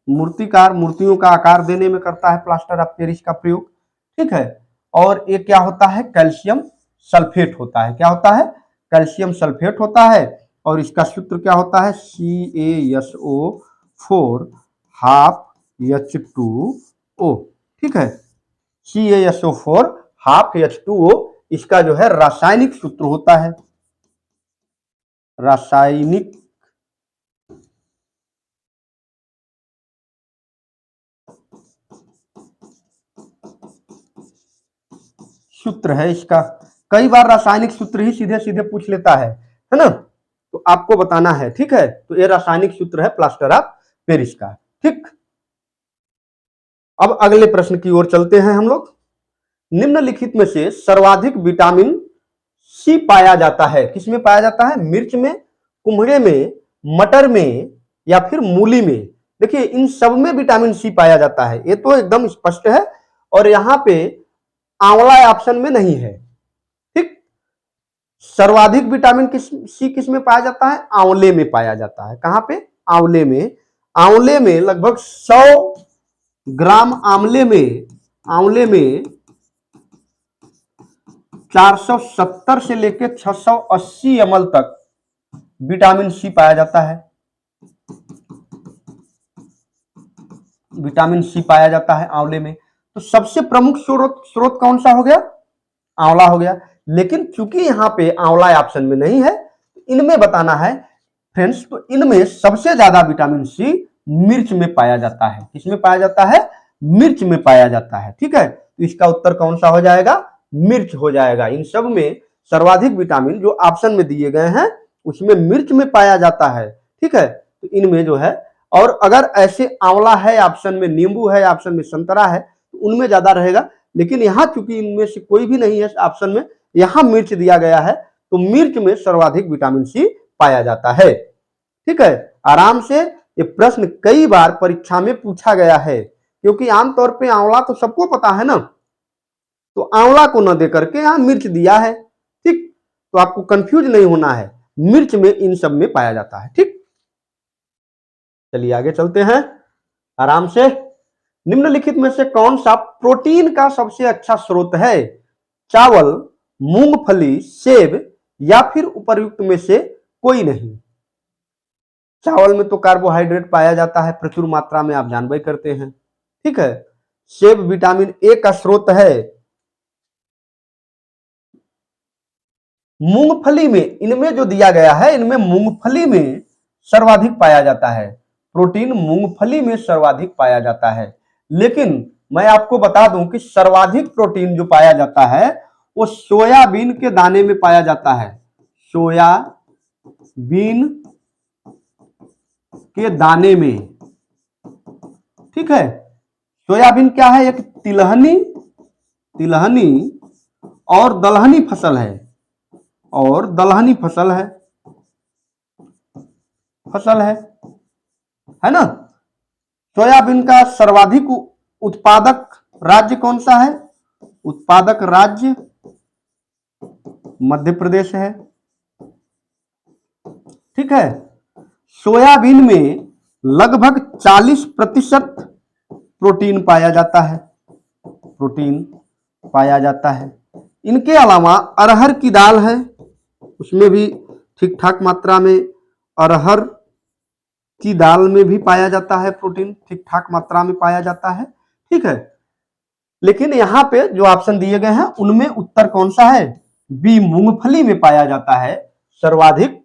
मूर्तिकार मूर्तियों का आकार देने में करता है प्लास्टर ऑफ पेरिस का प्रयोग। ठीक है, और ये क्या होता है, कैल्शियम सल्फेट होता है। क्या होता है, कैल्शियम सल्फेट होता है। और इसका सूत्र क्या होता है, CaSO4 हाफ H2O। ठीक है, CaSO4 हाफ H2O इसका जो है रासायनिक सूत्र होता है, रासायनिक सूत्र है इसका। कई बार रासायनिक सूत्र ही सीधे सीधे पूछ लेता है ना, तो आपको बताना है। ठीक है, तो ये रासायनिक सूत्र है प्लास्टर ऑफ पेरिस का। ठीक, अब अगले प्रश्न की ओर चलते हैं हम लोग। निम्नलिखित में से सर्वाधिक विटामिन सी पाया जाता है, किसमें पाया जाता है, मिर्च में, कुम्हड़े में, मटर में या फिर मूली में। देखिए इन सब में विटामिन सी पाया जाता है, ये तो एकदम स्पष्ट है। और यहां पे आंवला ऑप्शन में नहीं है। ठीक, सर्वाधिक विटामिन सी किस में पाया जाता है, आंवले में पाया जाता है। कहां पे, आंवले में। आंवले में लगभग 100 ग्राम आंवले में 470 से लेकर 680 ml तक विटामिन सी पाया जाता है। विटामिन सी पाया जाता है आंवले में। तो सबसे प्रमुख स्रोत कौन सा हो गया, आंवला हो गया। लेकिन चूंकि यहां पे आंवला ऑप्शन में नहीं है, इनमें बताना है फ्रेंड्स। तो इनमें सबसे ज्यादा विटामिन सी मिर्च में पाया जाता है। किसमें पाया जाता है? मिर्च में पाया जाता है। ठीक है, तो इसका उत्तर कौन सा हो जाएगा? मिर्च हो जाएगा। इन सब में सर्वाधिक विटामिन जो ऑप्शन में दिए गए हैं उसमें मिर्च में पाया जाता है। ठीक है, तो इनमें जो है, और अगर ऐसे आंवला है ऑप्शन में, नींबू है ऑप्शन में, संतरा है, तो उनमें ज्यादा रहेगा। लेकिन यहाँ चूंकि इनमें से कोई भी नहीं है ऑप्शन में, यहाँ मिर्च दिया गया है, तो मिर्च में सर्वाधिक विटामिन सी पाया जाता है। ठीक है, आराम से ये प्रश्न कई बार परीक्षा में पूछा गया है, क्योंकि आमतौर पे आंवला तो सबको पता है ना, तो आंवला को न दे करके यहां मिर्च दिया है। ठीक, तो आपको कंफ्यूज नहीं होना है, मिर्च में इन सब में पाया जाता है। ठीक, चलिए आगे चलते हैं आराम से। निम्नलिखित में से कौन सा प्रोटीन का सबसे अच्छा स्रोत है? चावल, मूंगफली, सेब या फिर उपर्युक्त में से कोई नहीं। चावल में तो कार्बोहाइड्रेट पाया जाता है प्रचुर मात्रा में, आप जानबे करते हैं। ठीक है, सेब विटामिन ए का स्रोत है। मूंगफली में, इनमें जो दिया गया है, इनमें मूंगफली में सर्वाधिक पाया जाता है, प्रोटीन मूंगफली में सर्वाधिक पाया जाता है। लेकिन मैं आपको बता दूं कि सर्वाधिक प्रोटीन जो पाया जाता है वो सोयाबीन के दाने में पाया जाता है। सोयाबीन के दाने में। ठीक है, सोयाबीन क्या है? एक तिलहनी और दलहनी फसल है, और दलहनी फसल है ना। सोयाबीन का सर्वाधिक उत्पादक राज्य कौन सा है? उत्पादक राज्य मध्य प्रदेश है। ठीक है, सोयाबीन में लगभग 40% प्रोटीन पाया जाता है। इनके अलावा अरहर की दाल है, उसमें भी ठीक ठाक मात्रा में, अरहर की दाल में भी पाया जाता है प्रोटीन, ठीक ठाक मात्रा में पाया जाता है। ठीक है, लेकिन यहाँ पे जो ऑप्शन दिए गए हैं उनमें उत्तर कौन सा है? बी, मूंगफली में पाया जाता है सर्वाधिक।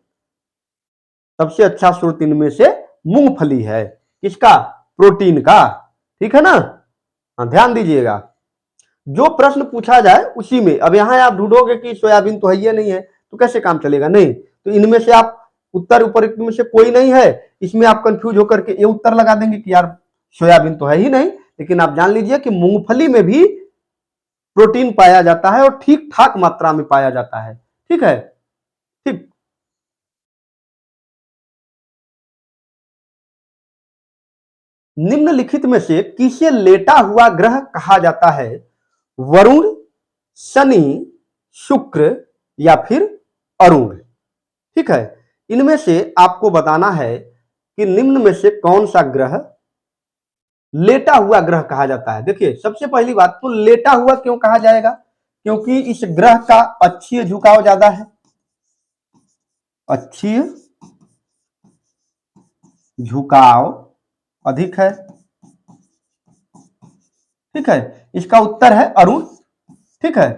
सबसे अच्छा स्रोत इनमें से मूंगफली है। किसका? प्रोटीन का। ठीक है ना, ध्यान दीजिएगा, जो प्रश्न पूछा जाए उसी में। अब यहां आप ढूंढोगे कि सोयाबीन तो है ही नहीं है, तो कैसे काम चलेगा? नहीं, तो इनमें से आप उत्तर ऊपर में से कोई नहीं है, इसमें आप कंफ्यूज होकर के ये उत्तर लगा देंगे कि यार सोयाबीन तो है ही नहीं। लेकिन आप जान लीजिए कि मूंगफली में भी प्रोटीन पाया जाता है और ठीक ठाक मात्रा में पाया जाता है। ठीक है, ठीक। निम्नलिखित में से किसे लेटा हुआ ग्रह कहा जाता है? वरुण, शनि, शुक्र या फिर अरुण। ठीक है, इनमें से आपको बताना है कि निम्न में से कौन सा ग्रह लेटा हुआ ग्रह कहा जाता है। देखिए, सबसे पहली बात तो लेटा हुआ क्यों कहा जाएगा? क्योंकि इस ग्रह का अक्षीय झुकाव ज्यादा है, अक्षीय झुकाव अधिक है। ठीक है, इसका उत्तर है अरुण। ठीक है,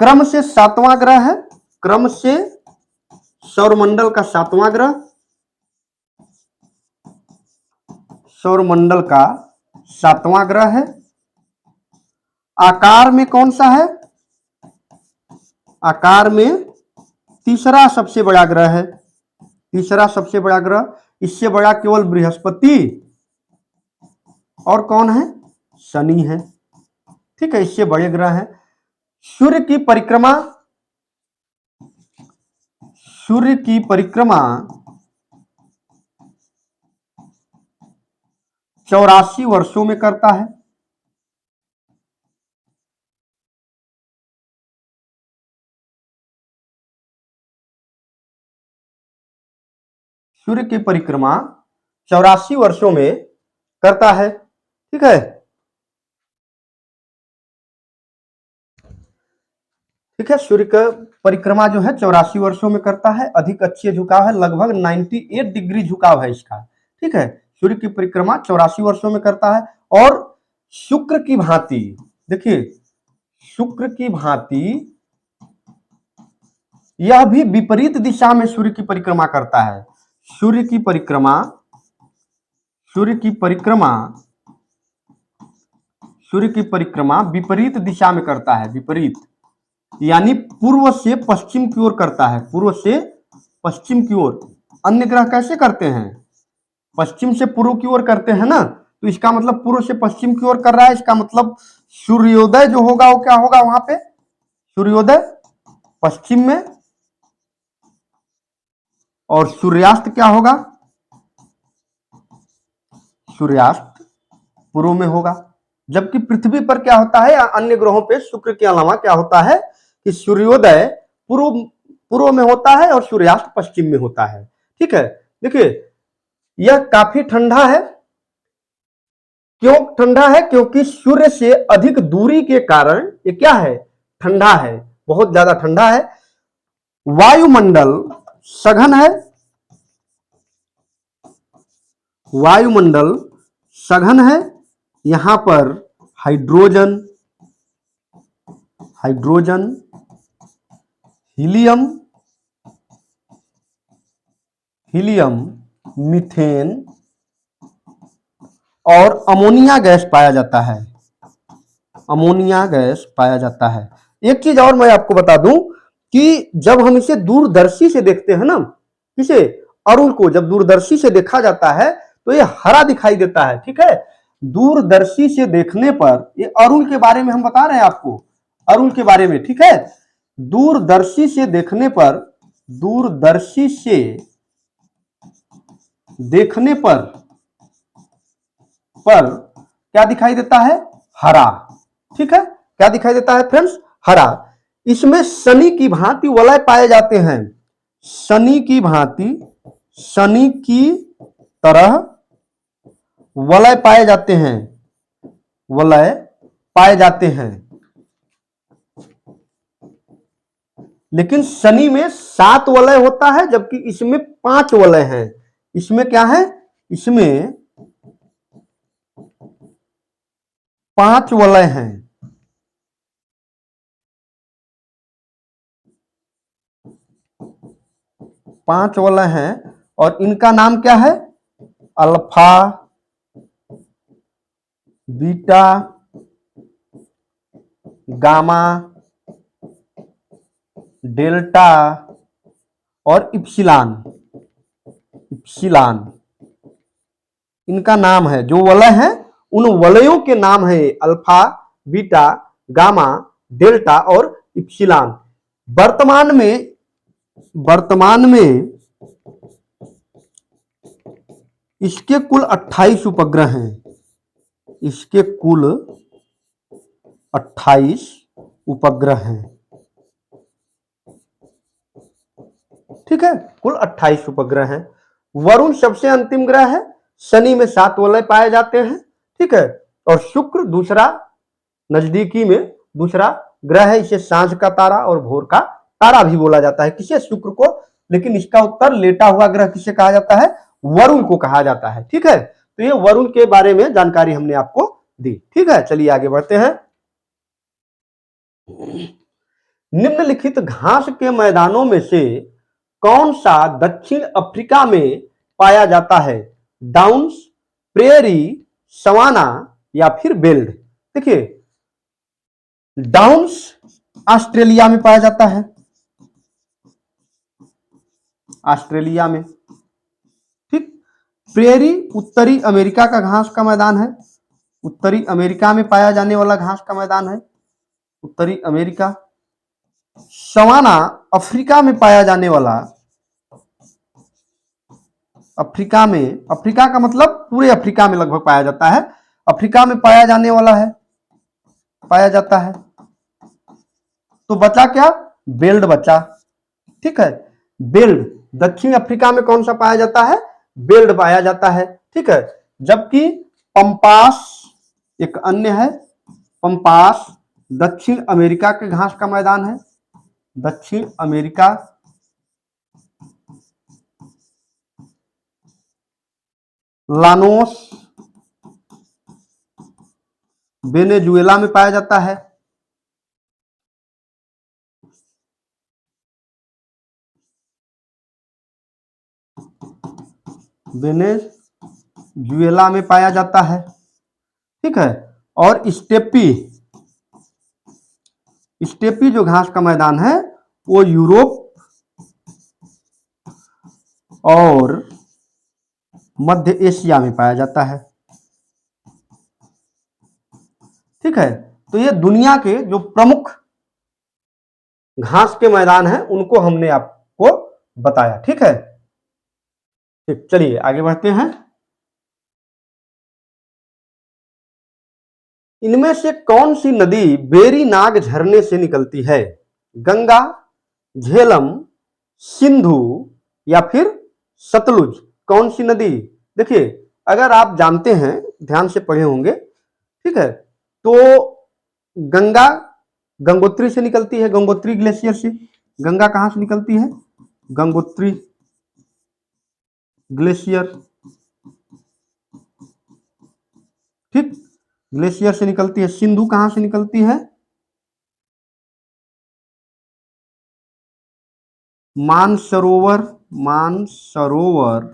क्रम से 7वां ग्रह है, क्रम से सौरमंडल का 7वां ग्रह, सौरमंडल का 7वां ग्रह है। आकार में कौन सा है? आकार में तीसरा सबसे बड़ा ग्रह है, तीसरा सबसे बड़ा ग्रह। इससे बड़ा केवल बृहस्पति और कौन है? शनि है। ठीक है, इससे बड़े ग्रह हैं। सूर्य की परिक्रमा 84 वर्षों में करता है। सूर्य की परिक्रमा 84 वर्षों में करता है। ठीक है, ठीक है, सूर्य का परिक्रमा जो है 84 वर्षों में करता है। अधिक अक्षीय झुकाव है, लगभग 98 डिग्री झुकाव है इसका। ठीक है, सूर्य की परिक्रमा 84 वर्षों में करता है। और शुक्र की भांति, देखिए शुक्र की भांति यह भी विपरीत दिशा में सूर्य की परिक्रमा करता है। सूर्य की परिक्रमा सूर्य की परिक्रमा विपरीत दिशा में करता है, विपरीत यानी पूर्व से पश्चिम की ओर करता है, पूर्व से पश्चिम की ओर। अन्य ग्रह कैसे करते हैं? पश्चिम से पूर्व की ओर करते हैं ना, तो इसका मतलब पूर्व से पश्चिम की ओर कर रहा है। इसका मतलब सूर्योदय जो होगा वो क्या होगा? वहां पे सूर्योदय पश्चिम में और सूर्यास्त क्या होगा? सूर्यास्त पूर्व में होगा। जबकि पृथ्वी पर क्या होता है, या अन्य ग्रहों पे शुक्र के अलावा क्या होता है कि सूर्योदय पूर्व में होता है और सूर्यास्त पश्चिम में होता है। ठीक है, देखिए यह काफी ठंडा है। क्यों ठंडा है? क्योंकि सूर्य से अधिक दूरी के कारण ये क्या है? ठंडा है, बहुत ज्यादा ठंडा है। वायुमंडल सघन है, वायुमंडल सघन है। यहां पर हाइड्रोजन हीलियम मीथेन और अमोनिया गैस पाया जाता है, अमोनिया गैस पाया जाता है। एक चीज और मैं आपको बता दूं कि जब हम इसे दूरदर्शी से देखते हैं ना, इसे अरुण को जब दूरदर्शी से देखा जाता है तो ये हरा दिखाई देता है। ठीक है, दूरदर्शी से देखने पर, ये अरुण के बारे में हम बता रहे हैं आपको, अरुण के बारे में। ठीक है, दूरदर्शी से देखने पर, दूरदर्शी से देखने पर क्या दिखाई देता है? हरा। ठीक है, क्या दिखाई देता है फ्रेंड्स? हरा। इसमें शनि की भांति वलय पाए जाते हैं, शनि की भांति, शनि की तरह वलय पाए जाते हैं, वलय पाए जाते हैं। लेकिन शनि में 7 वलय होता है, जबकि इसमें 5 वलय हैं। इसमें क्या है? इसमें 5 वलय हैं। 5 वलय हैं और इनका नाम क्या है? अल्फा, बीटा, गामा, डेल्टा और इप्सिलॉन। इप्सिलॉन इनका नाम है। जो वलय हैं उन वलयों के नाम है अल्फा, बीटा, गामा, डेल्टा और इप्सिलॉन। वर्तमान में इसके कुल 28 उपग्रह हैं, इसके कुल 28 उपग्रह हैं। ठीक है, कुल 28 उपग्रह हैं। वरुण सबसे अंतिम ग्रह है। शनि में 7 वलय पाए जाते हैं। ठीक है, और शुक्र दूसरा, नजदीकी में दूसरा ग्रह है। इसे सांझ का तारा और भोर का तारा भी बोला जाता है, किसे? शुक्र को। लेकिन इसका उत्तर, लेटा हुआ ग्रह किसे कहा जाता है? वरुण को कहा जाता है। ठीक है, तो ये वरुण के बारे में जानकारी हमने आपको दी। ठीक है, चलिए आगे बढ़ते हैं। निम्नलिखित घास के मैदानों में से कौन सा दक्षिण अफ्रीका में पाया जाता है? डाउन्स, प्रेरी, सवाना या फिर बेल्ड? देखिए, डाउन्स ऑस्ट्रेलिया में पाया जाता है, ऑस्ट्रेलिया में। ठीक, प्रेरी उत्तरी अमेरिका का घास का मैदान है, उत्तरी अमेरिका में पाया जाने वाला घास का मैदान है, उत्तरी अमेरिका। सवाना अफ्रीका में पाया जाने वाला, अफ्रीका में, अफ्रीका का मतलब पूरे अफ्रीका में लगभग पाया जाता है, अफ्रीका में पाया जाने वाला है, पाया जाता है। तो बचा क्या? बेल्ट बचा। ठीक है, बेल्ट दक्षिण अफ्रीका में कौन सा पाया जाता है? बेल्ट पाया जाता है। ठीक है, जबकि पंपास एक अन्य है, पंपास दक्षिण अमेरिका के घास का मैदान है, दक्षिण अमेरिका। लानोस वेनेजुएला में पाया जाता है, वेनेजुएला वेनेजुएला में पाया जाता है, ठीक है। और स्टेपी, स्टेपी जो घास का मैदान है वो यूरोप और मध्य एशिया में पाया जाता है, ठीक है। तो ये दुनिया के जो प्रमुख घास के मैदान हैं उनको हमने आपको बताया, ठीक है। ठीक, चलिए आगे बढ़ते हैं। इनमें से कौन सी नदी बेरीनाग झरने से निकलती है? गंगा, झेलम, सिंधु या फिर सतलुज? कौन सी नदी? देखिए, अगर आप जानते हैं, ध्यान से पढ़े होंगे, ठीक है, तो गंगा गंगोत्री से निकलती है, गंगोत्री ग्लेशियर से। गंगा कहां से निकलती है? गंगोत्री ग्लेशियर, ठीक, ग्लेशियर से निकलती है। सिंधु कहां से निकलती है? मानसरोवर, मानसरोवर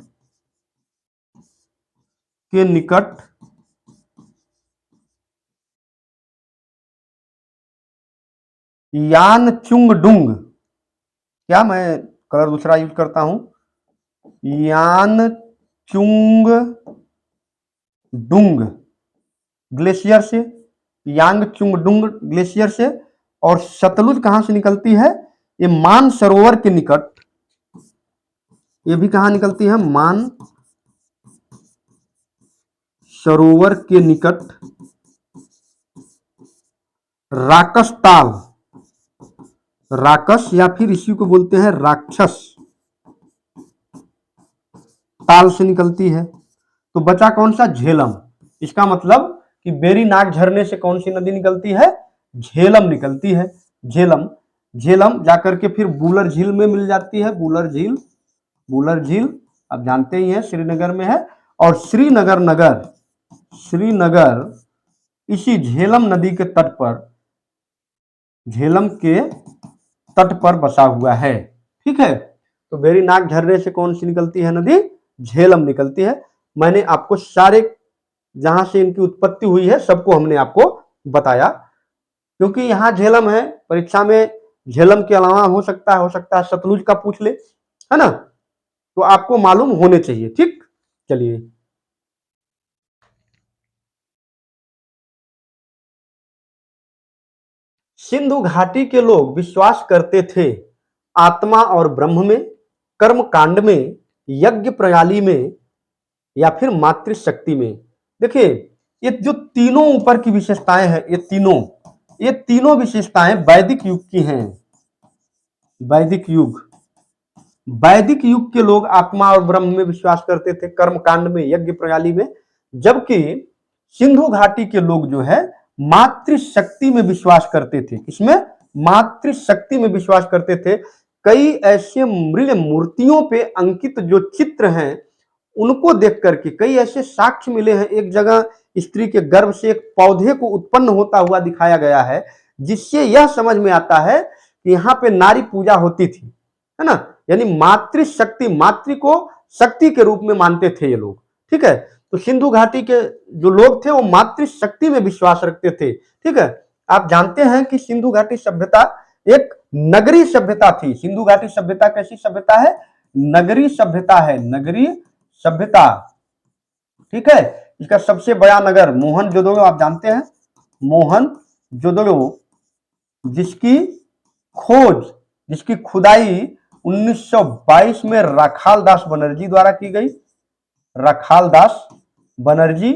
के निकट यानचुंगडुंग, क्या मैं कलर दूसरा यूज करता हूं, यानचुंगडुंग ग्लेशियर से, यांगचुंगडुंग ग्लेशियर से। और सतलुज कहां से निकलती है? ये मानसरोवर के निकट, ये भी कहां निकलती है? मान सरोवर के निकट राकस ताल, राकस या फिर इसी को बोलते हैं राक्षस ताल से निकलती है। तो बचा कौन सा? झेलम। इसका मतलब कि बेरीनाग झरने से कौन सी नदी निकलती है? झेलम निकलती है। झेलम, झेलम जाकर के फिर बूलर झील में मिल जाती है। बूलर झील, बूलर झील आप जानते ही हैं श्रीनगर में है। और श्रीनगर नगर, श्रीनगर इसी झेलम नदी के तट पर, झेलम के तट पर बसा हुआ है, ठीक है। तो बेरीनाग झरने से कौन सी निकलती है नदी? झेलम निकलती है। मैंने आपको सारे जहां से इनकी उत्पत्ति हुई है सबको हमने आपको बताया, क्योंकि यहां झेलम है। परीक्षा में झेलम के अलावा हो सकता है सतलुज का पूछ ले, है ना, तो आपको मालूम होने चाहिए, ठीक। चलिए, सिंधु घाटी के लोग विश्वास करते थे आत्मा और ब्रह्म में, कर्म कांड में, यज्ञ प्रणाली में या फिर मातृशक्ति में। देखिए, ये जो तीनों ऊपर की विशेषताएं हैं, ये तीनों विशेषताएं वैदिक युग की हैं। वैदिक युग, वैदिक युग के लोग आत्मा और ब्रह्म में विश्वास करते थे, कर्म कांड में, यज्ञ प्रणाली में। जबकि सिंधु घाटी के लोग जो है मातृशक्ति में विश्वास करते थे। किसमें? मातृशक्ति में विश्वास करते थे। कई ऐसे मृग मूर्तियों पे अंकित जो चित्र हैं उनको देख करके कई ऐसे साक्ष्य मिले हैं। एक जगह स्त्री के गर्भ से एक पौधे को उत्पन्न होता हुआ दिखाया गया है, जिससे यह समझ में आता है कि यहाँ पे नारी पूजा होती थी, है ना। यानी मातृशक्ति, मातृ को शक्ति के रूप में मानते थे ये लोग, ठीक है। तो सिंधु घाटी के जो लोग थे वो मातृशक्ति में विश्वास रखते थे, ठीक है। आप जानते हैं कि सिंधु घाटी सभ्यता एक नगरीय सभ्यता थी। सिंधु घाटी सभ्यता कैसी सभ्यता है? नगरीय सभ्यता है, नगरीय सभ्यता, ठीक है। इसका सबसे बड़ा नगर मोहनजोदड़ो, आप जानते हैं मोहनजोदड़ो, जिसकी खोज, जिसकी खुदाई 1922 में राखाल दास बनर्जी द्वारा की गई। राखाल दास बनर्जी,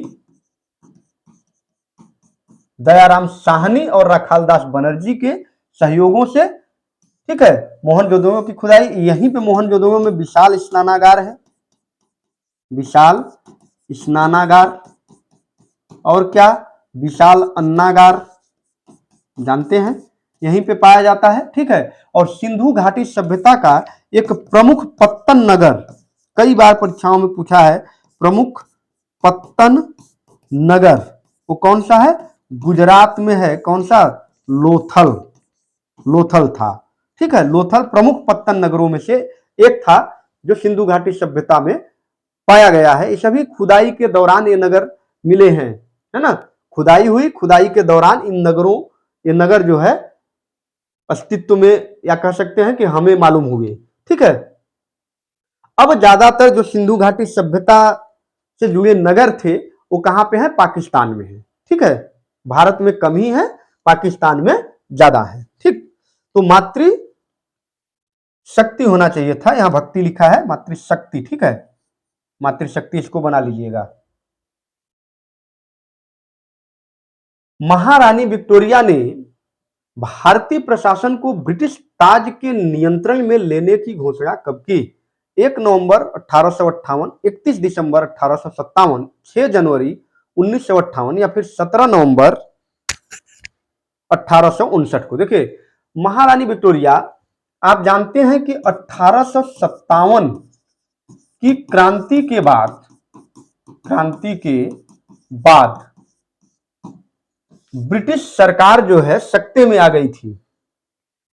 दयाराम साहनी और राखाल दास बनर्जी के सहयोगों से, ठीक है, मोहनजोदड़ो की खुदाई। यहीं पे मोहनजोदड़ो में विशाल स्नानागार है, विशाल स्नानागार, और क्या? विशाल अन्नागार, जानते हैं, यहीं पे पाया जाता है, ठीक है। और सिंधु घाटी सभ्यता का एक प्रमुख पत्तन नगर, कई बार परीक्षाओं में पूछा है, प्रमुख पत्तन नगर वो कौन सा है? गुजरात में है। कौन सा? लोथल, लोथल था, ठीक है। लोथल प्रमुख पत्तन नगरों में से एक था जो सिंधु घाटी सभ्यता में पाया गया है। ये सभी खुदाई के दौरान ये नगर मिले हैं, है ना। खुदाई हुई, खुदाई के दौरान इन नगरों, ये नगर जो है अस्तित्व में, या कह सकते हैं कि हमें मालूम हुए। ठीक है। अब ज्यादातर जो सिंधु घाटी सभ्यता से जुड़े नगर थे वो कहां पे है? पाकिस्तान में है। ठीक है। भारत में कम ही है, पाकिस्तान में ज्यादा है। ठीक। तो मातृ शक्ति होना चाहिए था, यहां भक्ति लिखा है, मातृशक्ति। ठीक है, मातृशक्ति इसको बना लीजिएगा। महारानी विक्टोरिया ने भारतीय प्रशासन को ब्रिटिश ताज के नियंत्रण में लेने की घोषणा कब की? 1 नवंबर 1858, 31 दिसंबर 1857, 6 जनवरी 1958 या फिर 17 नवंबर 1859 को। देखिए, महारानी विक्टोरिया, आप जानते हैं कि 1857 की क्रांति के बाद ब्रिटिश सरकार जो है सत्ते में आ गई थी।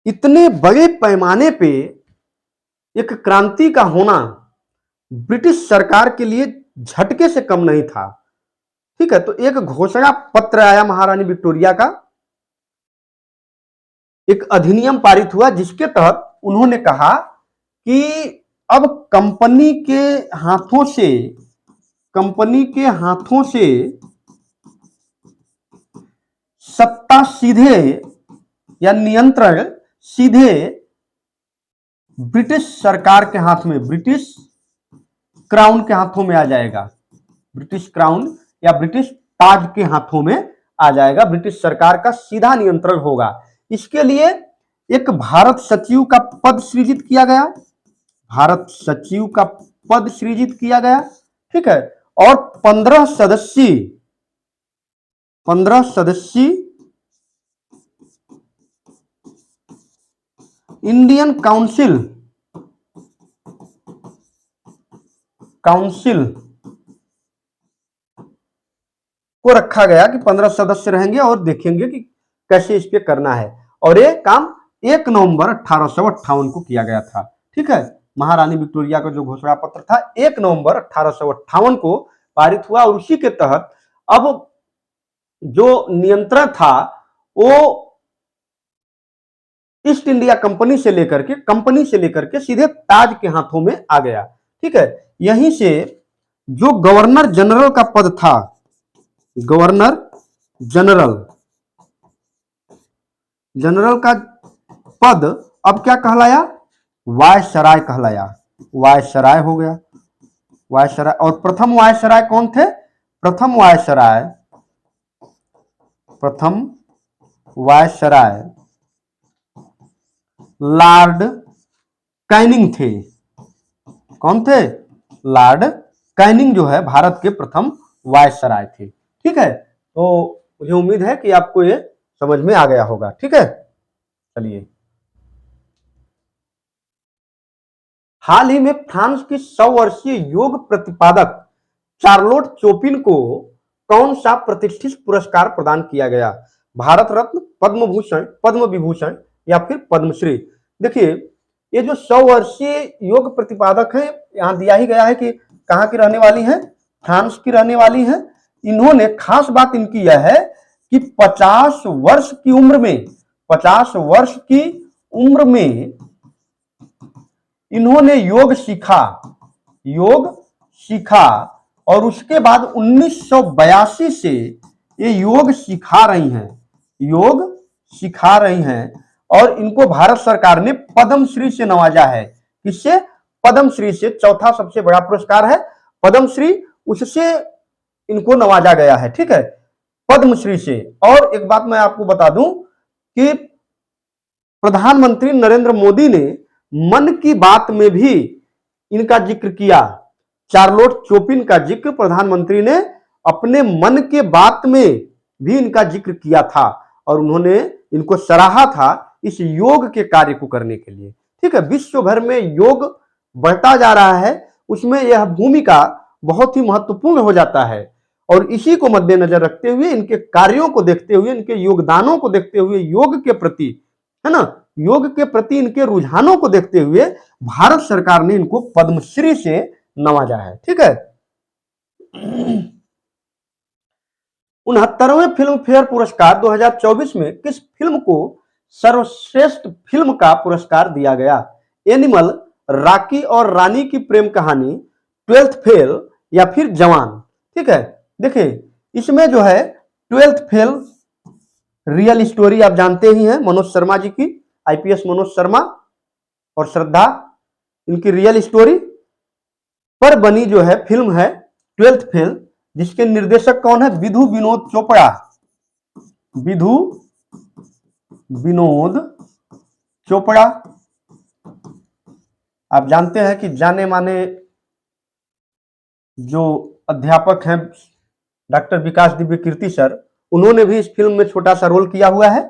इतने बड़े पैमाने पे एक क्रांति का होना ब्रिटिश सरकार के लिए झटके से कम नहीं था। ठीक है। तो एक घोषणा पत्र आया महारानी विक्टोरिया का, एक अधिनियम पारित हुआ जिसके तहत उन्होंने कहा कि अब कंपनी के हाथों से सत्ता सीधे या नियंत्रण सीधे ब्रिटिश सरकार के हाथ में, ब्रिटिश क्राउन के हाथों में आ जाएगा। ब्रिटिश क्राउन या ब्रिटिश ताज के हाथों में आ जाएगा, ब्रिटिश सरकार का सीधा नियंत्रण होगा। इसके लिए एक भारत सचिव का पद सृजित किया गया, भारत सचिव का पद सृजित किया गया। ठीक है। और 15 सदस्यीय इंडियन काउंसिल को रखा गया कि 15 सदस्य रहेंगे और देखेंगे कि कैसे इस पे करना है। और ये काम 1 नवंबर 1858 को किया गया था। ठीक है। महारानी विक्टोरिया का जो घोषणा पत्र था 1 नवंबर 1858 को पारित हुआ, और उसी के तहत अब जो नियंत्रण था वो ईस्ट इंडिया कंपनी से लेकर के सीधे ताज के हाथों में आ गया। ठीक है। यहीं से जो गवर्नर जनरल का पद था, गवर्नर जनरल का पद अब क्या कहलाया? वायसराय कहलाया, वायसराय हो गया, वायसराय। और प्रथम वायसराय कौन थे? प्रथम वायसराय लॉर्ड कैनिंग थे। कौन थे? लॉर्ड कैनिंग जो है भारत के प्रथम वायसराय थे। ठीक है। तो मुझे उम्मीद है कि आपको ये समझ में आ गया होगा। ठीक है। चलिए, हाल ही में फ्रांस की 100 वर्षीय योग प्रतिपादक चार्लोट चोपिन को कौन सा प्रतिष्ठित पुरस्कार प्रदान किया गया? भारत रत्न, पद्म भूषण, पद्म विभूषण या फिर पद्मश्री। देखिए, ये जो 100 वर्षीय योग प्रतिपादक है, यहां दिया ही गया है कि कहां की रहने वाली है? फ्रांस की रहने वाली है। इन्होंने, खास बात इनकी यह है कि 50 वर्ष की उम्र में इन्होंने योग सीखा और उसके बाद 1982 से ये योग सिखा रही हैं और इनको भारत सरकार ने पद्मश्री से नवाजा है। किससे? पद्मश्री से। चौथा सबसे बड़ा पुरस्कार है पद्मश्री, उससे इनको नवाजा गया है। ठीक है, पद्मश्री से। और एक बात मैं आपको बता दूं कि प्रधानमंत्री नरेंद्र मोदी ने मन की बात में भी इनका जिक्र किया। चार्लोट चोपिन का जिक्र प्रधानमंत्री ने अपने मन के बात में भी इनका जिक्र किया था और उन्होंने इनको सराहा था इस योग के कार्य को करने के लिए। ठीक है, विश्व भर में योग बढ़ता जा रहा है, उसमें यह भूमिका बहुत ही महत्वपूर्ण हो जाता है और इसी को मद्देनजर रखते हुए, इनके कार्यों को देखते हुए, इनके योगदानों को देखते हुए, योग के प्रति, है ना, योग के प्रति इनके रुझानों को देखते हुए भारत सरकार ने इनको पद्मश्री से नवाजा है। ठीक है। 69वें फिल्म फेयर पुरस्कार 2024 में किस फिल्म को सर्वश्रेष्ठ फिल्म का पुरस्कार दिया गया? एनिमल, रॉकी और रानी की प्रेम कहानी, ट्वेल्थ फेल या फिर जवान। ठीक है। देखिए इसमें जो है ट्वेल्थ फेल रियल स्टोरी आप जानते ही हैं, मनोज शर्मा जी की, आईपीएस मनोज शर्मा और श्रद्धा, इनकी रियल स्टोरी पर बनी जो है फिल्म है ट्वेल्थ फेल, जिसके निर्देशक कौन है? विधु विनोद चोपड़ा। विधु विनोद चोपड़ा आप जानते हैं कि जाने माने जो अध्यापक हैं डॉक्टर विकास दिव्य कीर्ति सर, उन्होंने भी इस फिल्म में छोटा सा रोल किया हुआ है।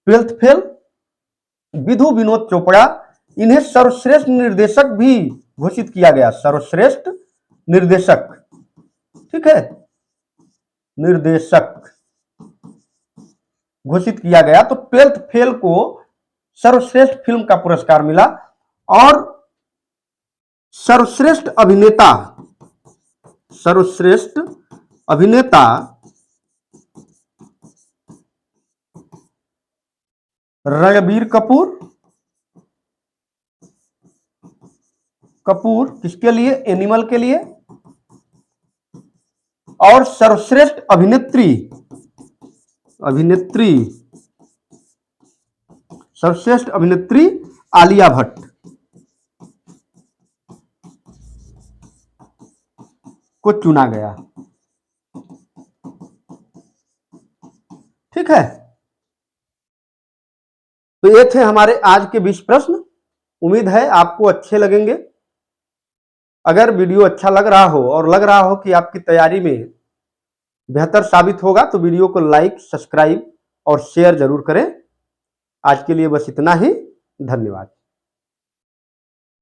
ट्वेल्थ फेल, विधु विनोद चोपड़ा, इन्हें सर्वश्रेष्ठ निर्देशक भी घोषित किया गया, सर्वश्रेष्ठ निर्देशक। ठीक है, निर्देशक घोषित किया गया। तो ट्वेल्थ फेल को सर्वश्रेष्ठ फिल्म का पुरस्कार मिला। और सर्वश्रेष्ठ अभिनेता, सर्वश्रेष्ठ अभिनेता रणबीर कपूर। कपूर किसके लिए? एनिमल के लिए। और सर्वश्रेष्ठ अभिनेत्री, अभिनेत्री, सर्वश्रेष्ठ अभिनेत्री आलिया भट्ट को चुना गया। ठीक है। तो ये थे हमारे आज के 20 प्रश्न। उम्मीद है आपको अच्छे लगेंगे। अगर वीडियो अच्छा लग रहा हो और लग रहा हो कि आपकी तैयारी में बेहतर साबित होगा तो वीडियो को लाइक, सब्सक्राइब और शेयर जरूर करें। आज के लिए बस इतना ही। धन्यवाद।